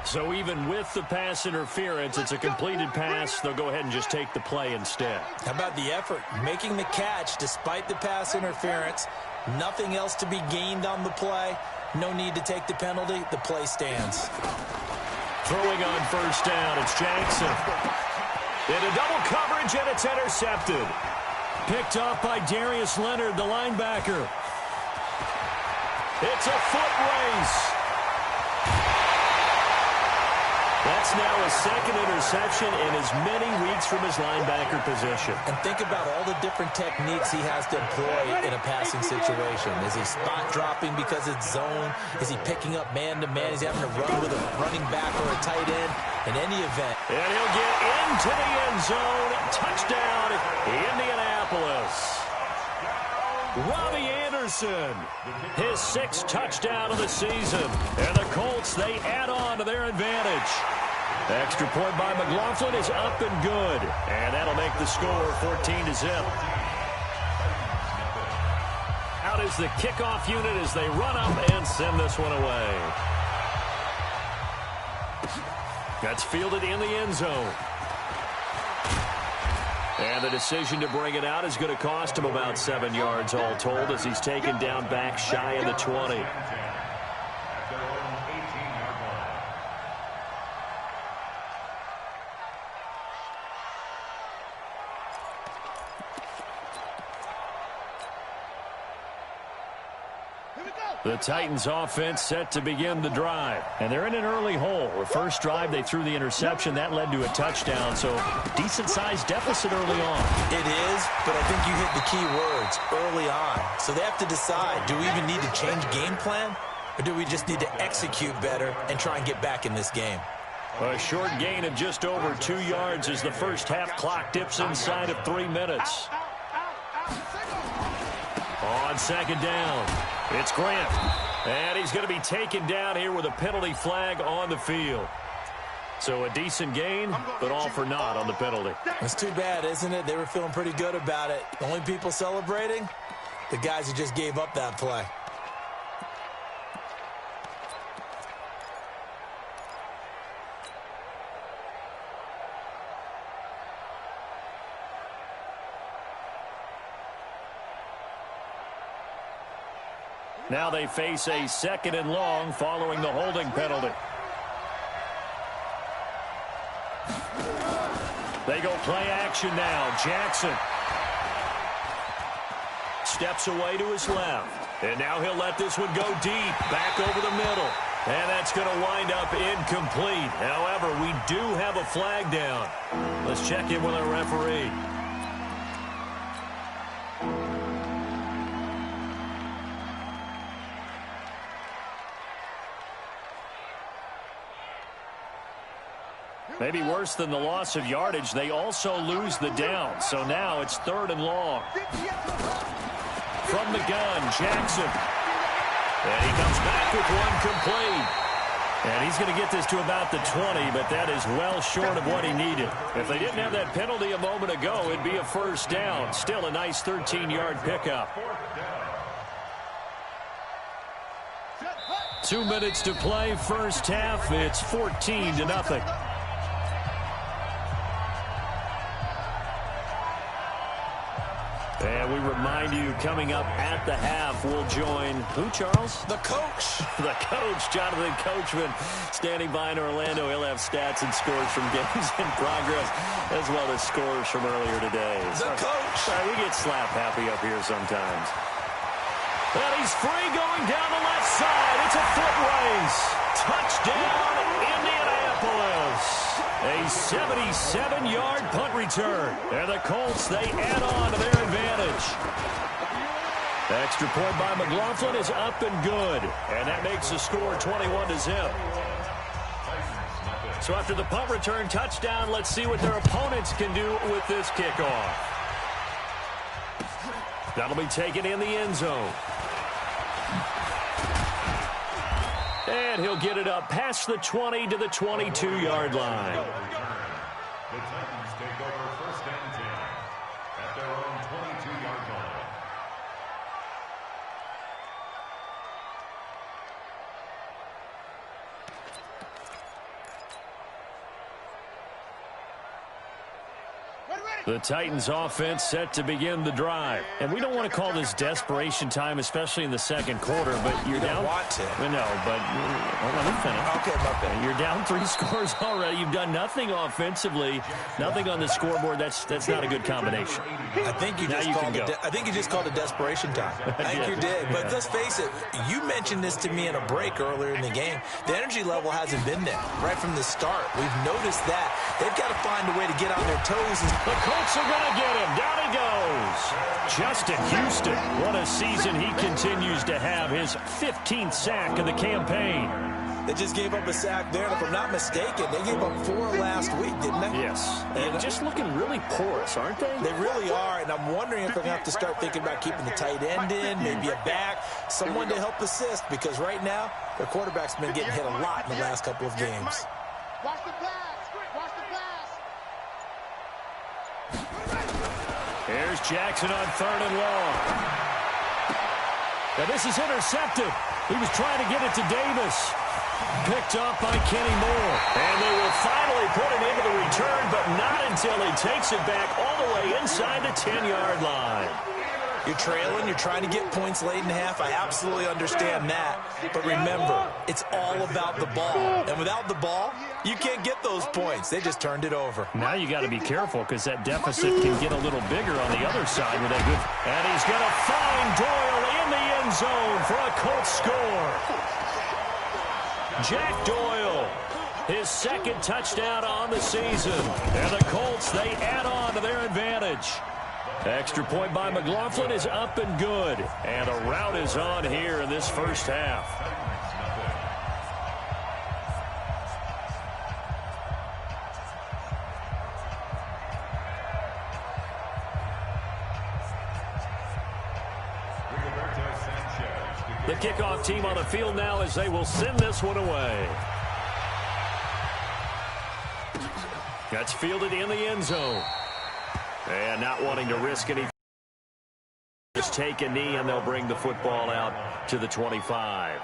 So even with the pass interference, it's a completed pass. They'll go ahead and just take the play instead. How about the effort? Making the catch despite the pass interference. Nothing else to be gained on the play. No need to take the penalty. The play stands. Throwing on first down, it's Jackson. Into double coverage, and it's intercepted. Picked off by Darius Leonard, the linebacker. It's a foot race. That's now a 2nd interception in as many weeks from his linebacker position. And think about all the different techniques he has to employ in a passing situation. Is he spot dropping because it's zone? Is he picking up man-to-man? He's having to run with a running back or a tight end. In any event. And he'll get into the end zone. Touchdown, Indianapolis. Robbie Anderson, his 6th touchdown of the season. And the Colts, they add on to their advantage. Extra point by McLaughlin is up and good. And that'll make the score 14-0. Out is the kickoff unit as they run up and send this one away. That's fielded in the end zone. And the decision to bring it out is going to cost him about 7 yards all told as he's taken down back shy of the 20. The Titans offense set to begin the drive. And they're in an early hole. The first drive, they threw the interception. That led to a touchdown. So decent-sized deficit early on. It is, but I think you hit the key words, early on. So they have to decide, do we even need to change game plan? Or do we just need to execute better and try and get back in this game? A short gain of just over 2 yards as the first half clock dips inside of 3 minutes. On second down, it's Grant. And he's going to be taken down here with a penalty flag on the field. So a decent gain, but all for naught on the penalty. It's too bad, isn't it? They were feeling pretty good about it. The only people celebrating, the guys who just gave up that play. Now they face a 2nd and long following the holding penalty. They go play action now. Jackson steps away to his left. And now he'll let this one go deep, back over the middle. And that's going to wind up incomplete. However, we do have a flag down. Let's check in with our referee. Maybe worse than the loss of yardage, they also lose the down. So now it's 3rd and long. From the gun, Jackson. And he comes back with one complete. And he's going to get this to about the 20, but that is well short of what he needed. If they didn't have that penalty a moment ago, it'd be a first down. Still a nice 13-yard pickup. 2 minutes to play, first half. It's 14-0. And we remind you, coming up at the half, we'll join who, Charles? The coach. The coach, Jonathan Coachman, standing by in Orlando. He'll have stats and scores from games in progress, as well as scores from earlier today. The coach. We get slap happy up here sometimes. And he's free going down the left side. It's a foot race. Touchdown, Indianapolis. A 77-yard punt return. And the Colts, they add on to their advantage. The extra point by McLaughlin is up and good. And that makes the score 21-0. So after the punt return touchdown, let's see what their opponents can do with this kickoff. That'll be taken in the end zone. And he'll get it up past the 20 to the 22-yard line. The Titans take over 1st and 10 at their own 22-yard line. The Titans offense set to begin the drive. And we don't want to call this desperation time, especially in the second quarter, but you're down. Want to. No, but let me finish. Okay, my bad. You're down 3 scores already. You've done nothing offensively, nothing on the scoreboard. That's not a good combination. I think you just called it desperation time. I think you did. But let's face it, you mentioned this to me in a break earlier in the game. The energy level hasn't been there right from the start. We've noticed that. They've got to find a way to get on their toes. The Colts are going to get him. Down he goes. Justin Houston. What a season he continues to have. His 15th sack of the campaign. They just gave up a sack there, and if I'm not mistaken, they gave up 4 last week, didn't they? Yes. And just looking really porous, aren't they? They really are, and I'm wondering if they're going to have to start thinking about keeping the tight end in, maybe a back, someone to help assist, because right now, their quarterback's been getting hit a lot in the last couple of games. Watch the pass. Watch the pass. Here's Jackson on 3rd and long. Now this is intercepted. He was trying to get it to Davis. Picked up by Kenny Moore. And they will finally put it into the return, but not until he takes it back all the way inside the 10-yard line. You're trailing, you're trying to get points late in half. I absolutely understand that. But remember, it's all about the ball. And without the ball, you can't get those points. They just turned it over. Now you got to be careful because that deficit can get a little bigger on the other side with that good. And he's going to find Doyle in the end zone for a Colts score. Jack Doyle, his second touchdown on the season. And the Colts, they add on to their advantage. Extra point by McLaughlin is up and good. And a rout is on here in this first half. The kickoff team on the field now as they will send this one away. That's fielded in the end zone. And not wanting to risk anything. Just take a knee and they'll bring the football out to the 25.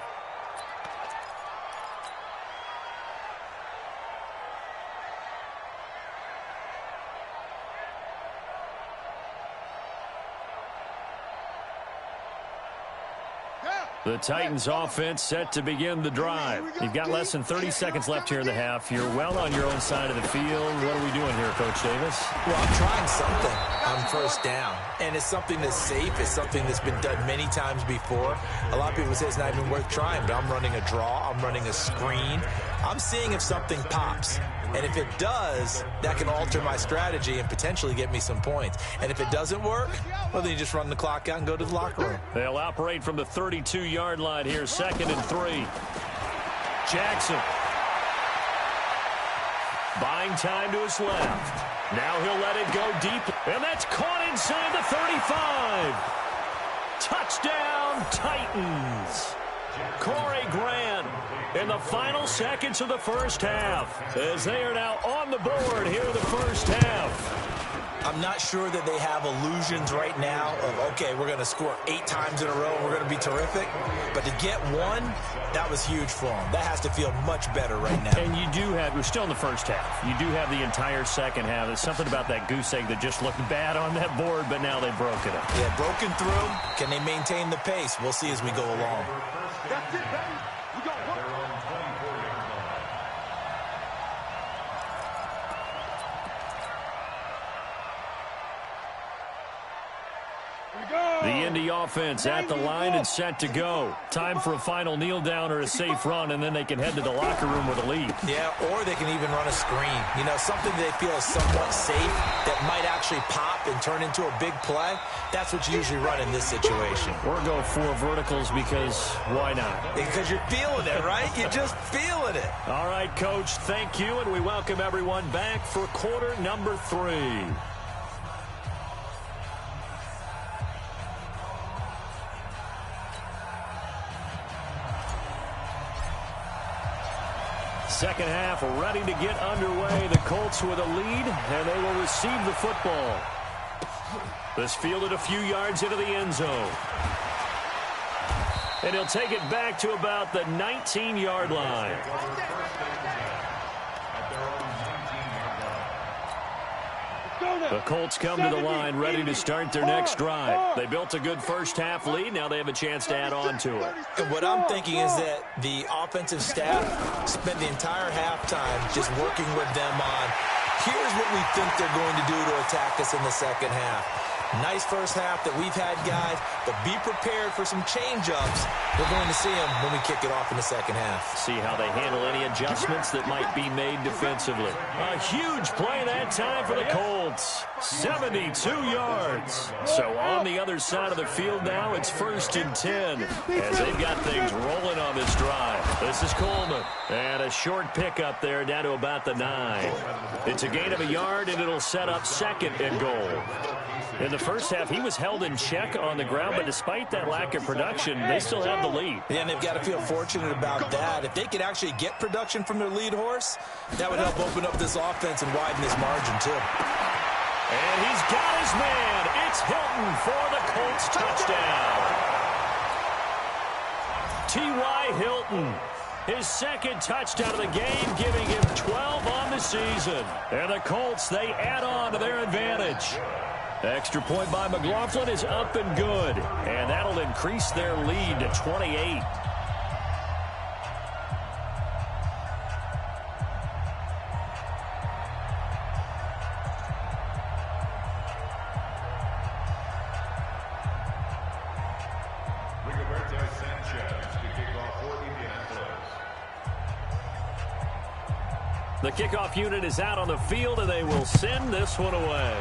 The Titans offense set to begin the drive. You've got less than 30 seconds left here in the half. You're well on your own side of the field. What are we doing here, Coach Davis? Well, I'm trying something on first down. And it's something that's safe. It's something that's been done many times before. A lot of people say it's not even worth trying, but I'm running a draw. I'm running a screen. I'm seeing if something pops. And if it does, that can alter my strategy and potentially get me some points. And if it doesn't work, well, then you just run the clock out and go to the locker room. They'll operate from the 32-yard line here, 2nd and 3. Jackson. Buying time to his left. Now he'll let it go deep. And that's caught inside the 35. Touchdown, Titans. Corey Grant in the final seconds of the first half as they are now on the board here in the first half. I'm not sure that they have illusions right now of, okay, we're going to score 8 times in a row and we're going to be terrific. But to get one, that was huge for them. That has to feel much better right now. And you do have, we're still in the first half. You do have the entire second half. There's something about that goose egg that just looked bad on that board, but now they've broken it. Yeah, broken through. Can they maintain the pace? We'll see as we go along. That's it, baby. We got one. The Indy offense at the line and set to go. Time for a final kneel down or a safe run, and then they can head to the locker room with a lead. Yeah, or they can even run a screen. You know, something they feel is somewhat safe that might actually pop and turn into a big play. That's what you usually run in this situation. Or go 4 verticals because why not? Because you're feeling it, right? You're just feeling it. All right, Coach, thank you, and we welcome everyone back for quarter number 3. Second half ready to get underway. The Colts with a lead, and they will receive the football. This fielded a few yards into the end zone. And he'll take it back to about the 19-yard line. The Colts come to the line ready to start their next drive. They built a good first half lead. Now they have a chance to add on to it. And what I'm thinking is that the offensive staff spent the entire halftime just working with them on, here's what we think they're going to do to attack us in the second half. Nice first half that we've had, guys, but be prepared for some change-ups. We're going to see them when we kick it off in the second half. See how they handle any adjustments that might be made defensively. A huge play that time for the Colts. 72 yards. So on the other side of the field now, it's 1st and 10 as they've got things rolling on this drive. This is Coleman. And a short pickup there down to about the 9. It's a gain of a yard, and it'll set up 2nd and goal. In the first half, he was held in check on the ground, but despite that lack of production, they still have the lead. Yeah, and they've got to feel fortunate about that. If they could actually get production from their lead horse, that would help open up this offense and widen this margin, too. And he's got his man. It's Hilton for the Colts touchdown. T.Y. Hilton. His second touchdown of the game, giving him 12 on the season. And the Colts, they add on to their advantage. Extra point by McLaughlin is up and good. And that'll increase their lead to 28. The kickoff unit is out on the field, and they will send this one away.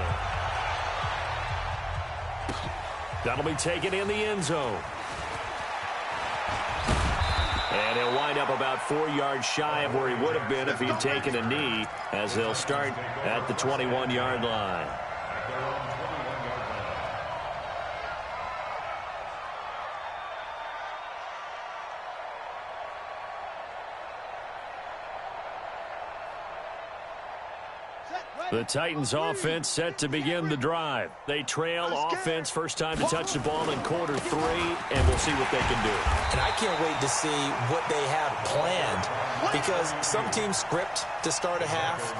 That'll be taken in the end zone. And he'll wind up about 4 yards shy of where he would have been if he'd taken a knee, as they'll start at the 21-yard line. The Titans offense set to begin the drive. They trail offense, first time to touch the ball in quarter 3, and we'll see what they can do. And I can't wait to see what they have planned, because some teams script to start a half.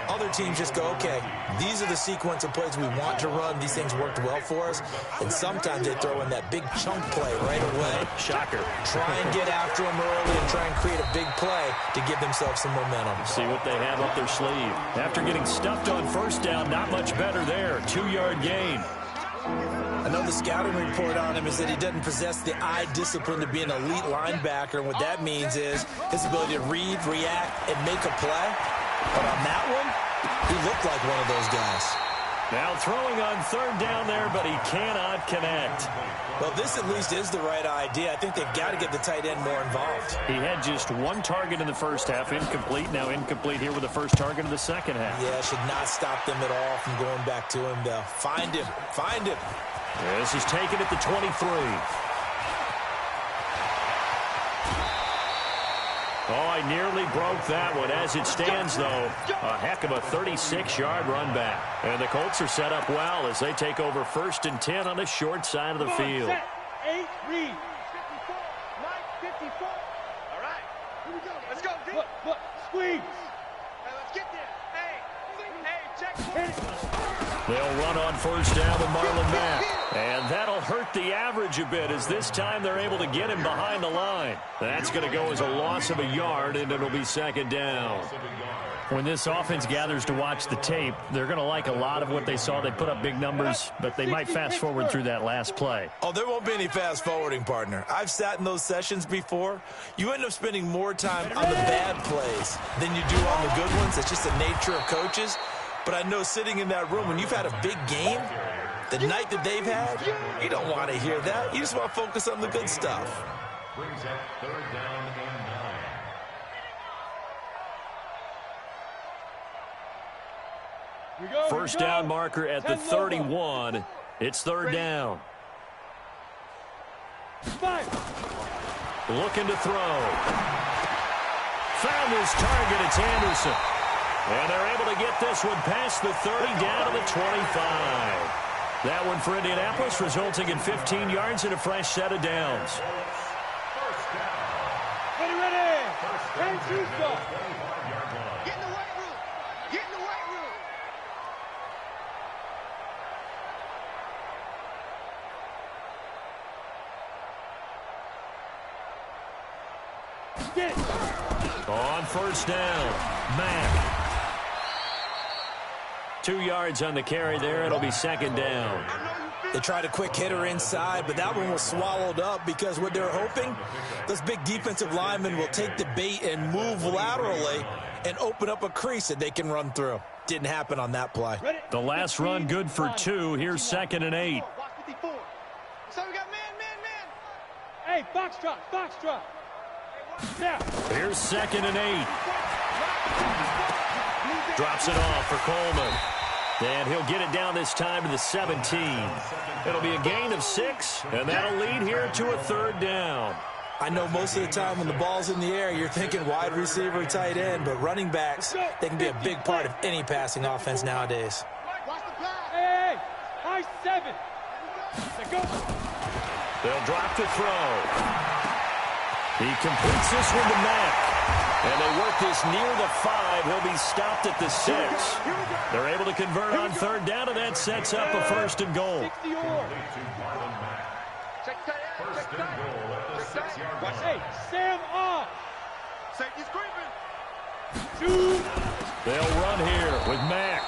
Other teams just go, okay, these are the sequence of plays we want to run. These things worked well for us. And sometimes they throw in that big chunk play right away. Shocker. Try and get after them early and try and create a big play to give themselves some momentum. See what they have up their sleeve. After getting stuffed on first down, not much better there. 2-yard gain. I know the scouting report on him is that he doesn't possess the eye discipline to be an elite linebacker. And what that means is his ability to read, react, and make a play. But on that one, he looked like one of those guys. Now throwing on third down there, but he cannot connect. Well, this at least is the right idea. I think they've got to get the tight end more involved. He had just 1 target in the first half, incomplete. Now incomplete here with the first target of the second half. Yeah, should not stop them at all from going back to him, though. Find him. Find him. This is taken at the 23. Oh, I nearly broke that one. As it stands, though, a heck of a 36-yard run back. And the Colts are set up well as they take over 1st and 10 on the short side of the field. 8, read. 54, 9, 54. All right. Here we go. Let's go, D. Look, squeeze. Hey, let's get there. Hey, check. Hit it. They'll run on first down with Marlon Mack. And that'll hurt the average a bit, as this time they're able to get him behind the line. That's going to go as a loss of a yard, and it'll be 2nd down. When this offense gathers to watch the tape, they're going to like a lot of what they saw. They put up big numbers, but they might fast forward through that last play. Oh, there won't be any fast forwarding, partner. I've sat in those sessions before. You end up spending more time on the bad plays than you do on the good ones. It's just the nature of coaches. But I know sitting in that room, when you've had a big game, the night that they've had, you don't want to hear that. You just want to focus on the good stuff. Brings up 3rd down and 9. First down marker at the 31. It's 3rd down. Looking to throw. Found his target. It's Anderson. And they're able to get this one past the 30 down to the 25. That one for Indianapolis, resulting in 15 yards and a fresh set of downs. Ready. And shoot go. Get in the white room. Get in the white room. Get it. On first down, Mack. 2 yards on the carry there. It'll be 2nd down. They tried a quick hitter inside, but that one was swallowed up because what they're hoping, those big defensive linemen will take the bait and move laterally and open up a crease that they can run through. Didn't happen on that play. The last run good for 2. Here's 2nd and 8. So we got man. Hey, box drop. Now. Here's 2nd and 8. Drops it off for Coleman. And he'll get it down this time to the 17. It'll be a gain of 6, and that'll lead here to a 3rd down. I know most of the time when the ball's in the air, you're thinking wide receiver, tight end, but running backs, they can be a big part of any passing offense nowadays. Hey, high 7. They'll drop to throw. He completes this one to Mack. And they work this near the 5. He'll be stopped at the 6. They're able to convert on third down, and that sets up a 1st and goal. First and goal at the 6-yard line. Hey, Sam off. Safety's creeping. They'll run here with Mack.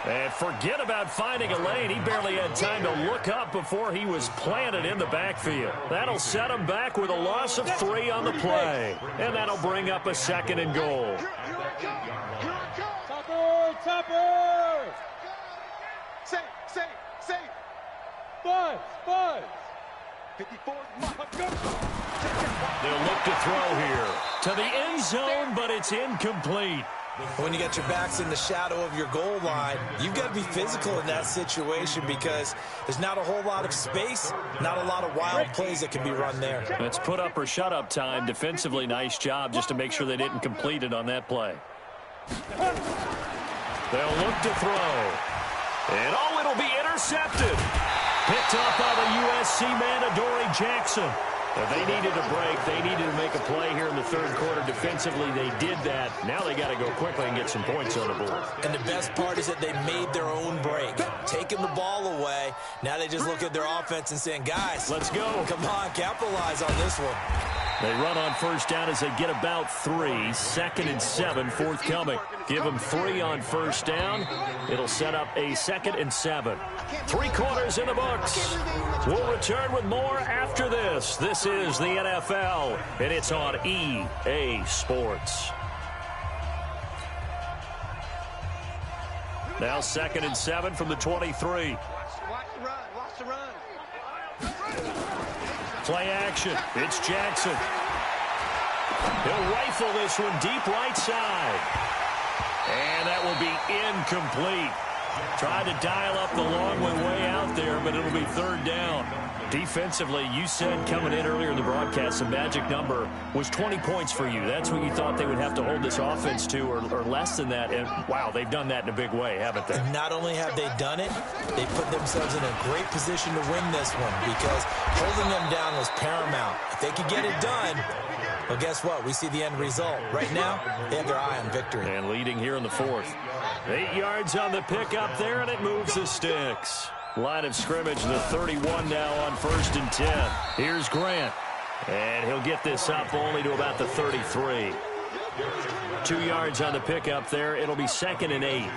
And forget about finding a lane. He barely had time to look up before he was planted in the backfield. That'll set him back with a loss of 3 on the play. And that'll bring up a 2nd and goal. Topper! Safe! Buzz! 54. They'll look to throw here to the end zone, but it's incomplete. When you got your backs in the shadow of your goal line, you've got to be physical in that situation because there's not a whole lot of space, not a lot of wild plays that can be run there. It's put up or shut up time. Defensively, nice job just to make sure they didn't complete it on that play. They'll look to throw. And it'll be intercepted. Picked up by the USC man, Adoree Jackson. If they needed a break, they needed to make a play here in the 3rd quarter. Defensively, they did that. Now they got to go quickly and get some points on the board. And the best part is that they made their own break. Taking the ball away. Now they just look at their offense and saying, guys, let's go. Come on, capitalize on this one. They run on first down as they get about 3. 2nd and 7 forthcoming. Give them 3 on first down. It'll set up a 2nd and 7. 3 quarters in the books. We'll return with more after this. This is the NFL, and it's on EA Sports. Now 2nd and 7 from the 23. Watch the run. Play action. It's Jackson. He'll rifle this one deep right side. And that will be incomplete. Tried to dial up the long way out there, but it'll be 3rd down. Defensively, you said coming in earlier in the broadcast, the magic number was 20 points for you. That's what you thought they would have to hold this offense to, or less than that. And, wow, they've done that in a big way, haven't they? Not only have they done it, they put themselves in a great position to win this one because holding them down was paramount. If they could get it done, well, guess what? We see the end result. Right now, they have their eye on victory. And leading here in the 4th. 8 yards on the pickup there, and it moves the sticks. Line of scrimmage, the 31 now on 1st and 10. Here's Grant. And he'll get this up only to about the 33. 2 yards on the pickup there. It'll be 2nd and 8.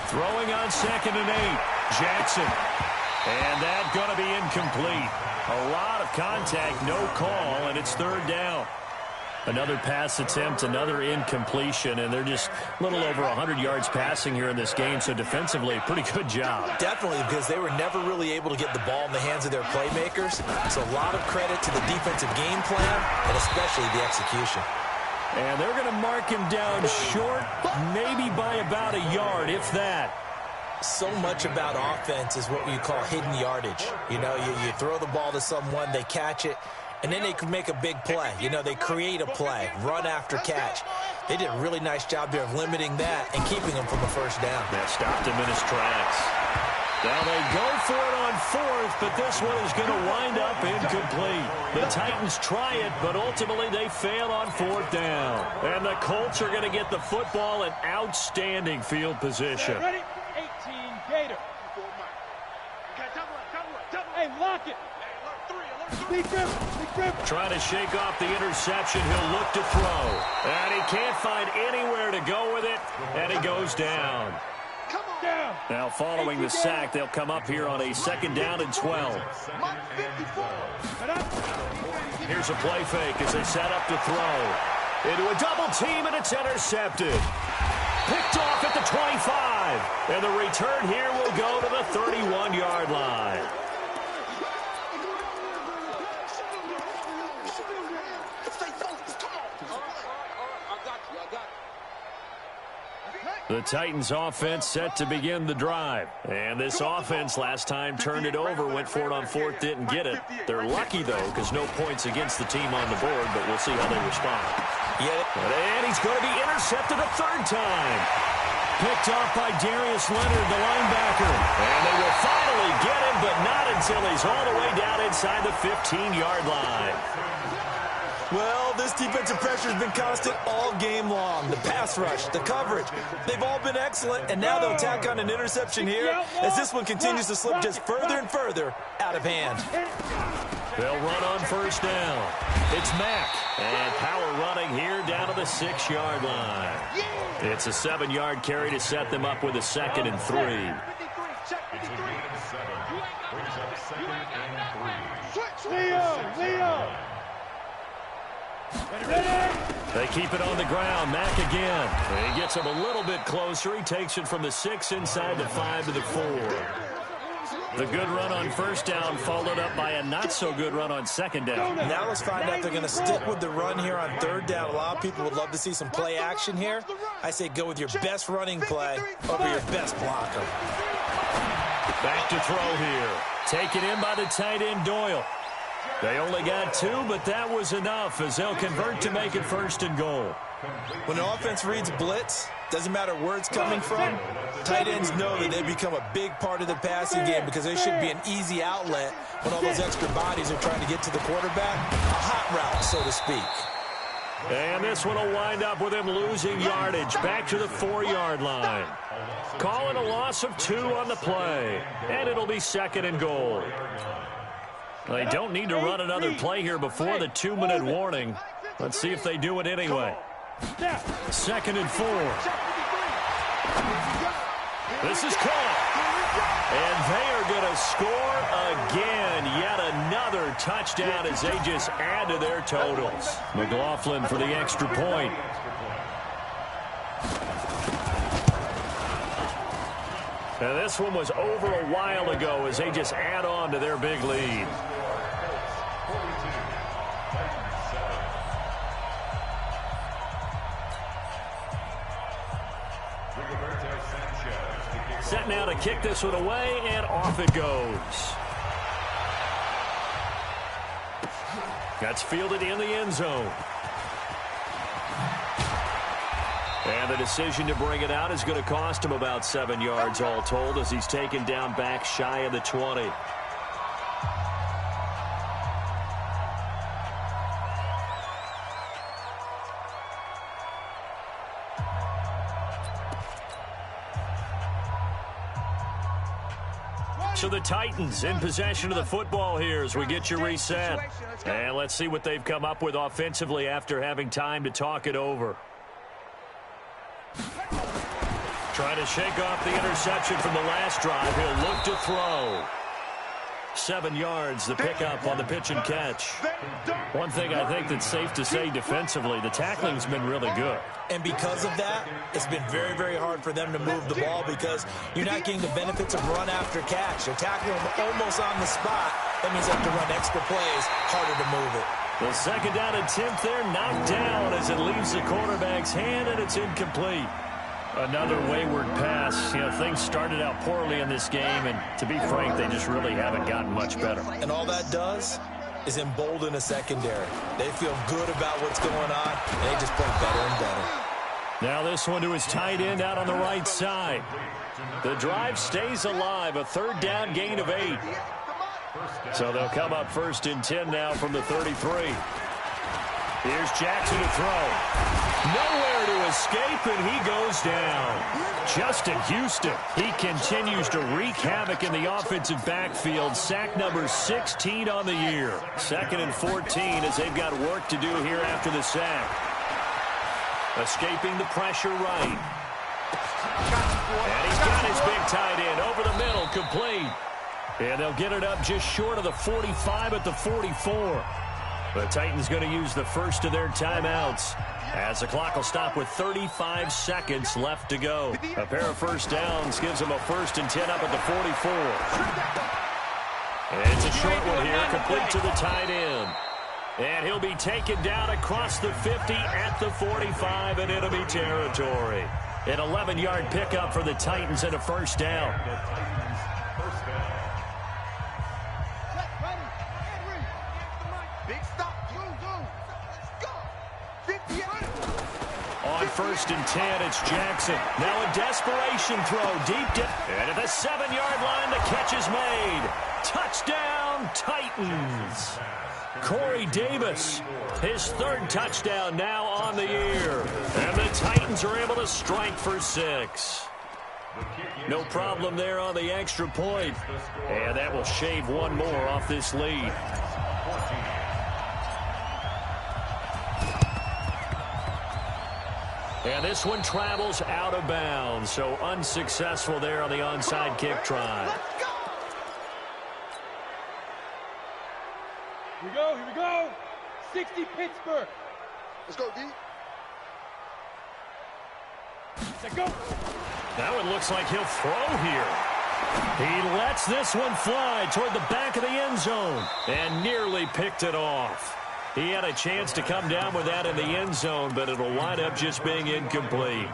Throwing on 2nd and 8. Jackson. And that's going to be incomplete. A lot of contact, no call, and it's 3rd down. Another pass attempt, another incompletion, and they're just a little over 100 yards passing here in this game, so defensively, pretty good job. Definitely, because they were never really able to get the ball in the hands of their playmakers. So a lot of credit to the defensive game plan, and especially the execution. And they're going to mark him down short, maybe by about a yard, if that. So much about offense is what you call hidden yardage. You know, you throw the ball to someone, they catch it, and then they can make a big play. You know, they create a play, run after catch. They did a really nice job there of limiting that and keeping him from a 1st down. That stopped him in his tracks. Now they go for it on 4th, but this one is going to wind up incomplete. The Titans try it, but ultimately they fail on 4th down. And the Colts are going to get the football in outstanding field position. Ready? 18 Gator. Hey, lock it. Big grip. Trying to shake off the interception. He'll look to throw. And he can't find anywhere to go with it. And he goes down. Now following the sack, they'll come up here on a 2nd down and 12. Here's a play fake as they set up to throw. Into a double team, and it's intercepted. Picked off at the 25. And the return here will go to the 31-yard line. The Titans offense set to begin the drive. And this offense last time turned it over, went for it on 4th, didn't get it. They're lucky, though, because no points against the team on the board, but we'll see how they respond. And he's going to be intercepted a 3rd time. Picked off by Darius Leonard, the linebacker. And they will finally get him, but not until he's all the way down inside the 15-yard line. Well, this defensive pressure has been constant all game long. The pass rush, the coverage, they've all been excellent, and now they'll tack on an interception here as this one continues to slip just further and further out of hand. They'll run on first down. It's Mack, and power running here down to the 6-yard line. It's a 7-yard carry to set them up with a 2nd and 3. Leo! They keep it on the ground. Mack again. He gets him a little bit closer. He takes it from the 6 inside the 5 to the 4. The good run on first down followed up by a not-so-good run on second down. Now let's find out if they're going to stick with the run here on third down. A lot of people would love to see some play action here. I say go with your best running play over your best blocker. Back to throw here. Taken in by the tight end, Doyle. They only got 2, but that was enough as they'll convert to make it 1st and goal. When the offense reads blitz, doesn't matter where it's coming from, tight ends know that they become a big part of the passing game because they should be an easy outlet when all those extra bodies are trying to get to the quarterback. A hot route, so to speak. And this one will wind up with him losing yardage back to the 4-yard line. Calling a loss of 2 on the play, and it'll be 2nd and goal. They don't need to run another play here before the 2-minute warning. Let's see if they do it anyway. 2nd and 4. This is caught. And they are going to score again. Yet another touchdown as they just add to their totals. McLaughlin for the extra point. And this one was over a while ago as they just add on to their big lead. Set now to kick this one away, and off it goes. That's fielded in the end zone. And the decision to bring it out is going to cost him about 7 yards all told as he's taken down back shy of the 20. So the Titans in possession of the football here as we get you reset. And let's see what they've come up with offensively after having time to talk it over. Trying to shake off the interception from the last drive. He'll look to throw. 7 yards, the pickup on the pitch and catch. One thing I think that's safe to say defensively, the tackling's been really good. And because of that, it's been very, very hard for them to move the ball because you're not getting the benefits of run after catch. You're tackling them almost on the spot. That means you have to run extra plays, harder to move it. The 2nd down attempt there knocked down as it leaves the quarterback's hand, and it's incomplete. Another wayward pass. You know, things started out poorly in this game, and to be frank, they just really haven't gotten much better. And all that does is embolden a secondary. They feel good about what's going on, and they just play better and better. Now this one to his tight end out on the right side. The drive stays alive, a 3rd down gain of 8. So they'll come up 1st and 10 now from the 33. Here's Jackson to throw. Nowhere to escape, and he goes down. Justin Houston, he continues to wreak havoc in the offensive backfield. Sack number 16 on the year. 2nd and 14 as they've got work to do here after the sack. Escaping the pressure right. And he's got his big tight end over the middle, complete. And they'll get it up just short of the 45 at the 44. The Titans going to use the first of their timeouts as the clock will stop with 35 seconds left to go. A pair of first downs gives them a 1st and 10 up at the 44. And it's a short one here, complete to the tight end. And he'll be taken down across the 50 at the 45 in enemy territory. An 11-yard pickup for the Titans and a 1st down. On 1st and 10. It's Jackson. Now a desperation throw deep down. And at the 7-yard line, the catch is made. Touchdown, Titans. Corey Davis, his 3rd touchdown now on the year. And the Titans are able to strike for 6. No problem there on the extra point. And that will shave one more off this lead. And this one travels out of bounds, so unsuccessful there on the onside kick try. Here we go, here we go. 60 Pittsburgh. Let's go, D. Let's go. Now it looks like he'll throw here. He lets this one fly toward the back of the end zone and nearly picked it off. He had a chance to come down with that in the end zone, but it'll wind up just being incomplete.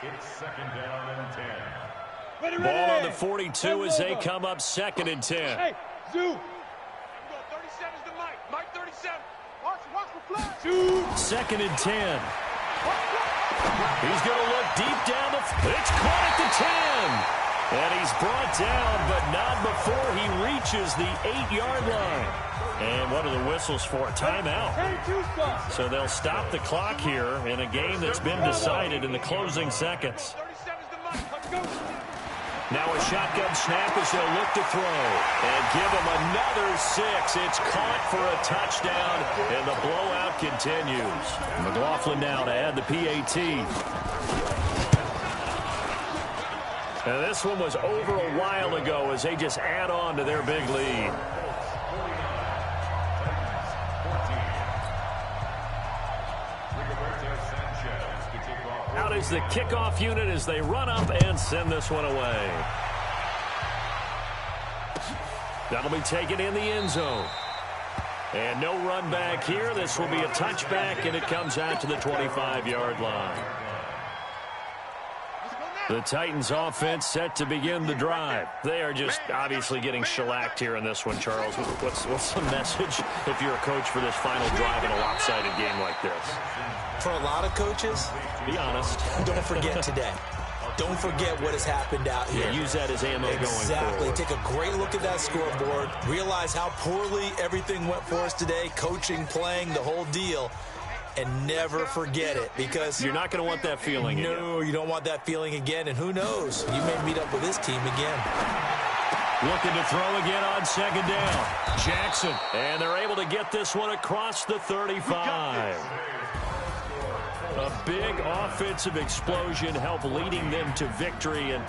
It's 2nd down and 10. Ball on the 42 as they come up 2nd and 10. Hey, Zoo. 37's the Mike. Mike 37. Watch for flag. Zoo. 2nd and 10. He's going to look deep down the it's caught at the 10. And he's brought down, but not before he reaches the 8-yard line. And what are the whistles for? Timeout. So they'll stop the clock here in a game that's been decided in the closing seconds. Now a shotgun snap as they'll look to throw. And give him another 6. It's caught for a touchdown, and the blowout continues. McLaughlin now to add the PAT. And this one was over a while ago as they just add on to their big lead. Out is the kickoff unit as they run up and send this one away. That'll be taken in the end zone. And no run back here. This will be a touchback, and it comes out to the 25-yard line. The Titans offense set to begin the drive. They are just obviously getting shellacked here in this one, Charles. What's the message if you're a coach for this final drive in a lopsided game like this? For a lot of coaches, be honest. Don't forget today. Don't forget what has happened out here. Yeah, use that as ammo going forward. Exactly. Take a great look at that scoreboard. Realize how poorly everything went for us today. Coaching, playing, the whole deal. And never forget it, because you're not going to want that feeling again. No, you don't want that feeling again. And who knows? You may meet up with this team again. Looking to throw again on 2nd down. Jackson. And they're able to get this one across the 35. A big offensive explosion helped leading them to victory. And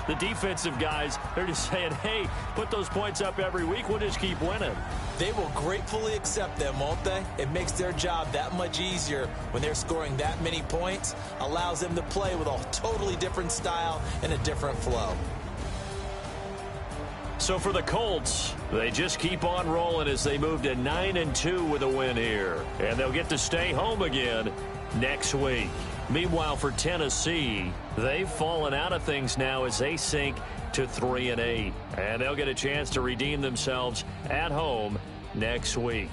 the defensive guys, they're just saying, hey, put those points up every week. We'll just keep winning. They will gratefully accept them, won't they? It makes their job that much easier when they're scoring that many points. Allows them to play with a totally different style and a different flow. So for the Colts, they just keep on rolling as they move to 9-2 with a win here. And they'll get to stay home again next week. Meanwhile, for Tennessee, they've fallen out of things now as they sink to 3-8. And they'll get a chance to redeem themselves at home next week.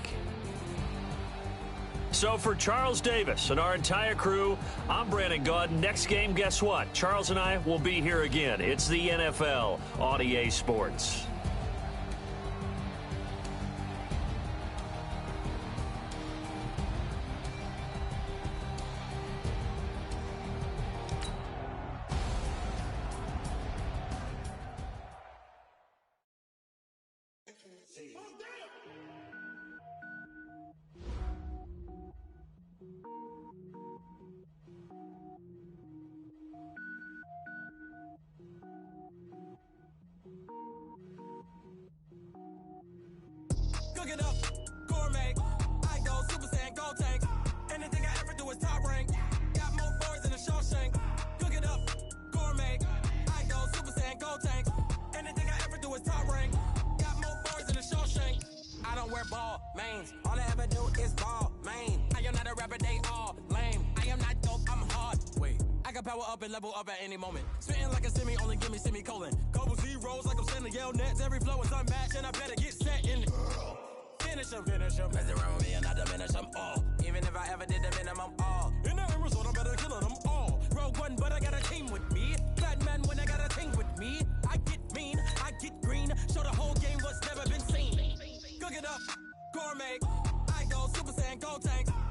So for Charles Davis and our entire crew, I'm Brandon Gaudin. Next game, guess what? Charles and I will be here again. It's the NFL on EA Sports. Cook it up, gourmet. I go Super Saiyan, gold tank. Anything I ever do is top rank. Got more boys than a Shawshank. Cook it up, gourmet. I go Super Saiyan, gold tank. Anything I ever do is top rank. Got more boys than a Shawshank. I don't wear ball mains. All I ever do is ball main. I am not a rapper, they all lame. I am not dope, I'm hard. Wait, I can power up and level up at any moment. Spitting like a semi, only give me semicolon. Couple zeros like I'm sending yell nets. Every flow is unmatched and I better get set in it. Finish them. Mess around with me and I diminish them all. Even if I ever did the minimum all. Gourmet, I go Super Saiyan, go tank.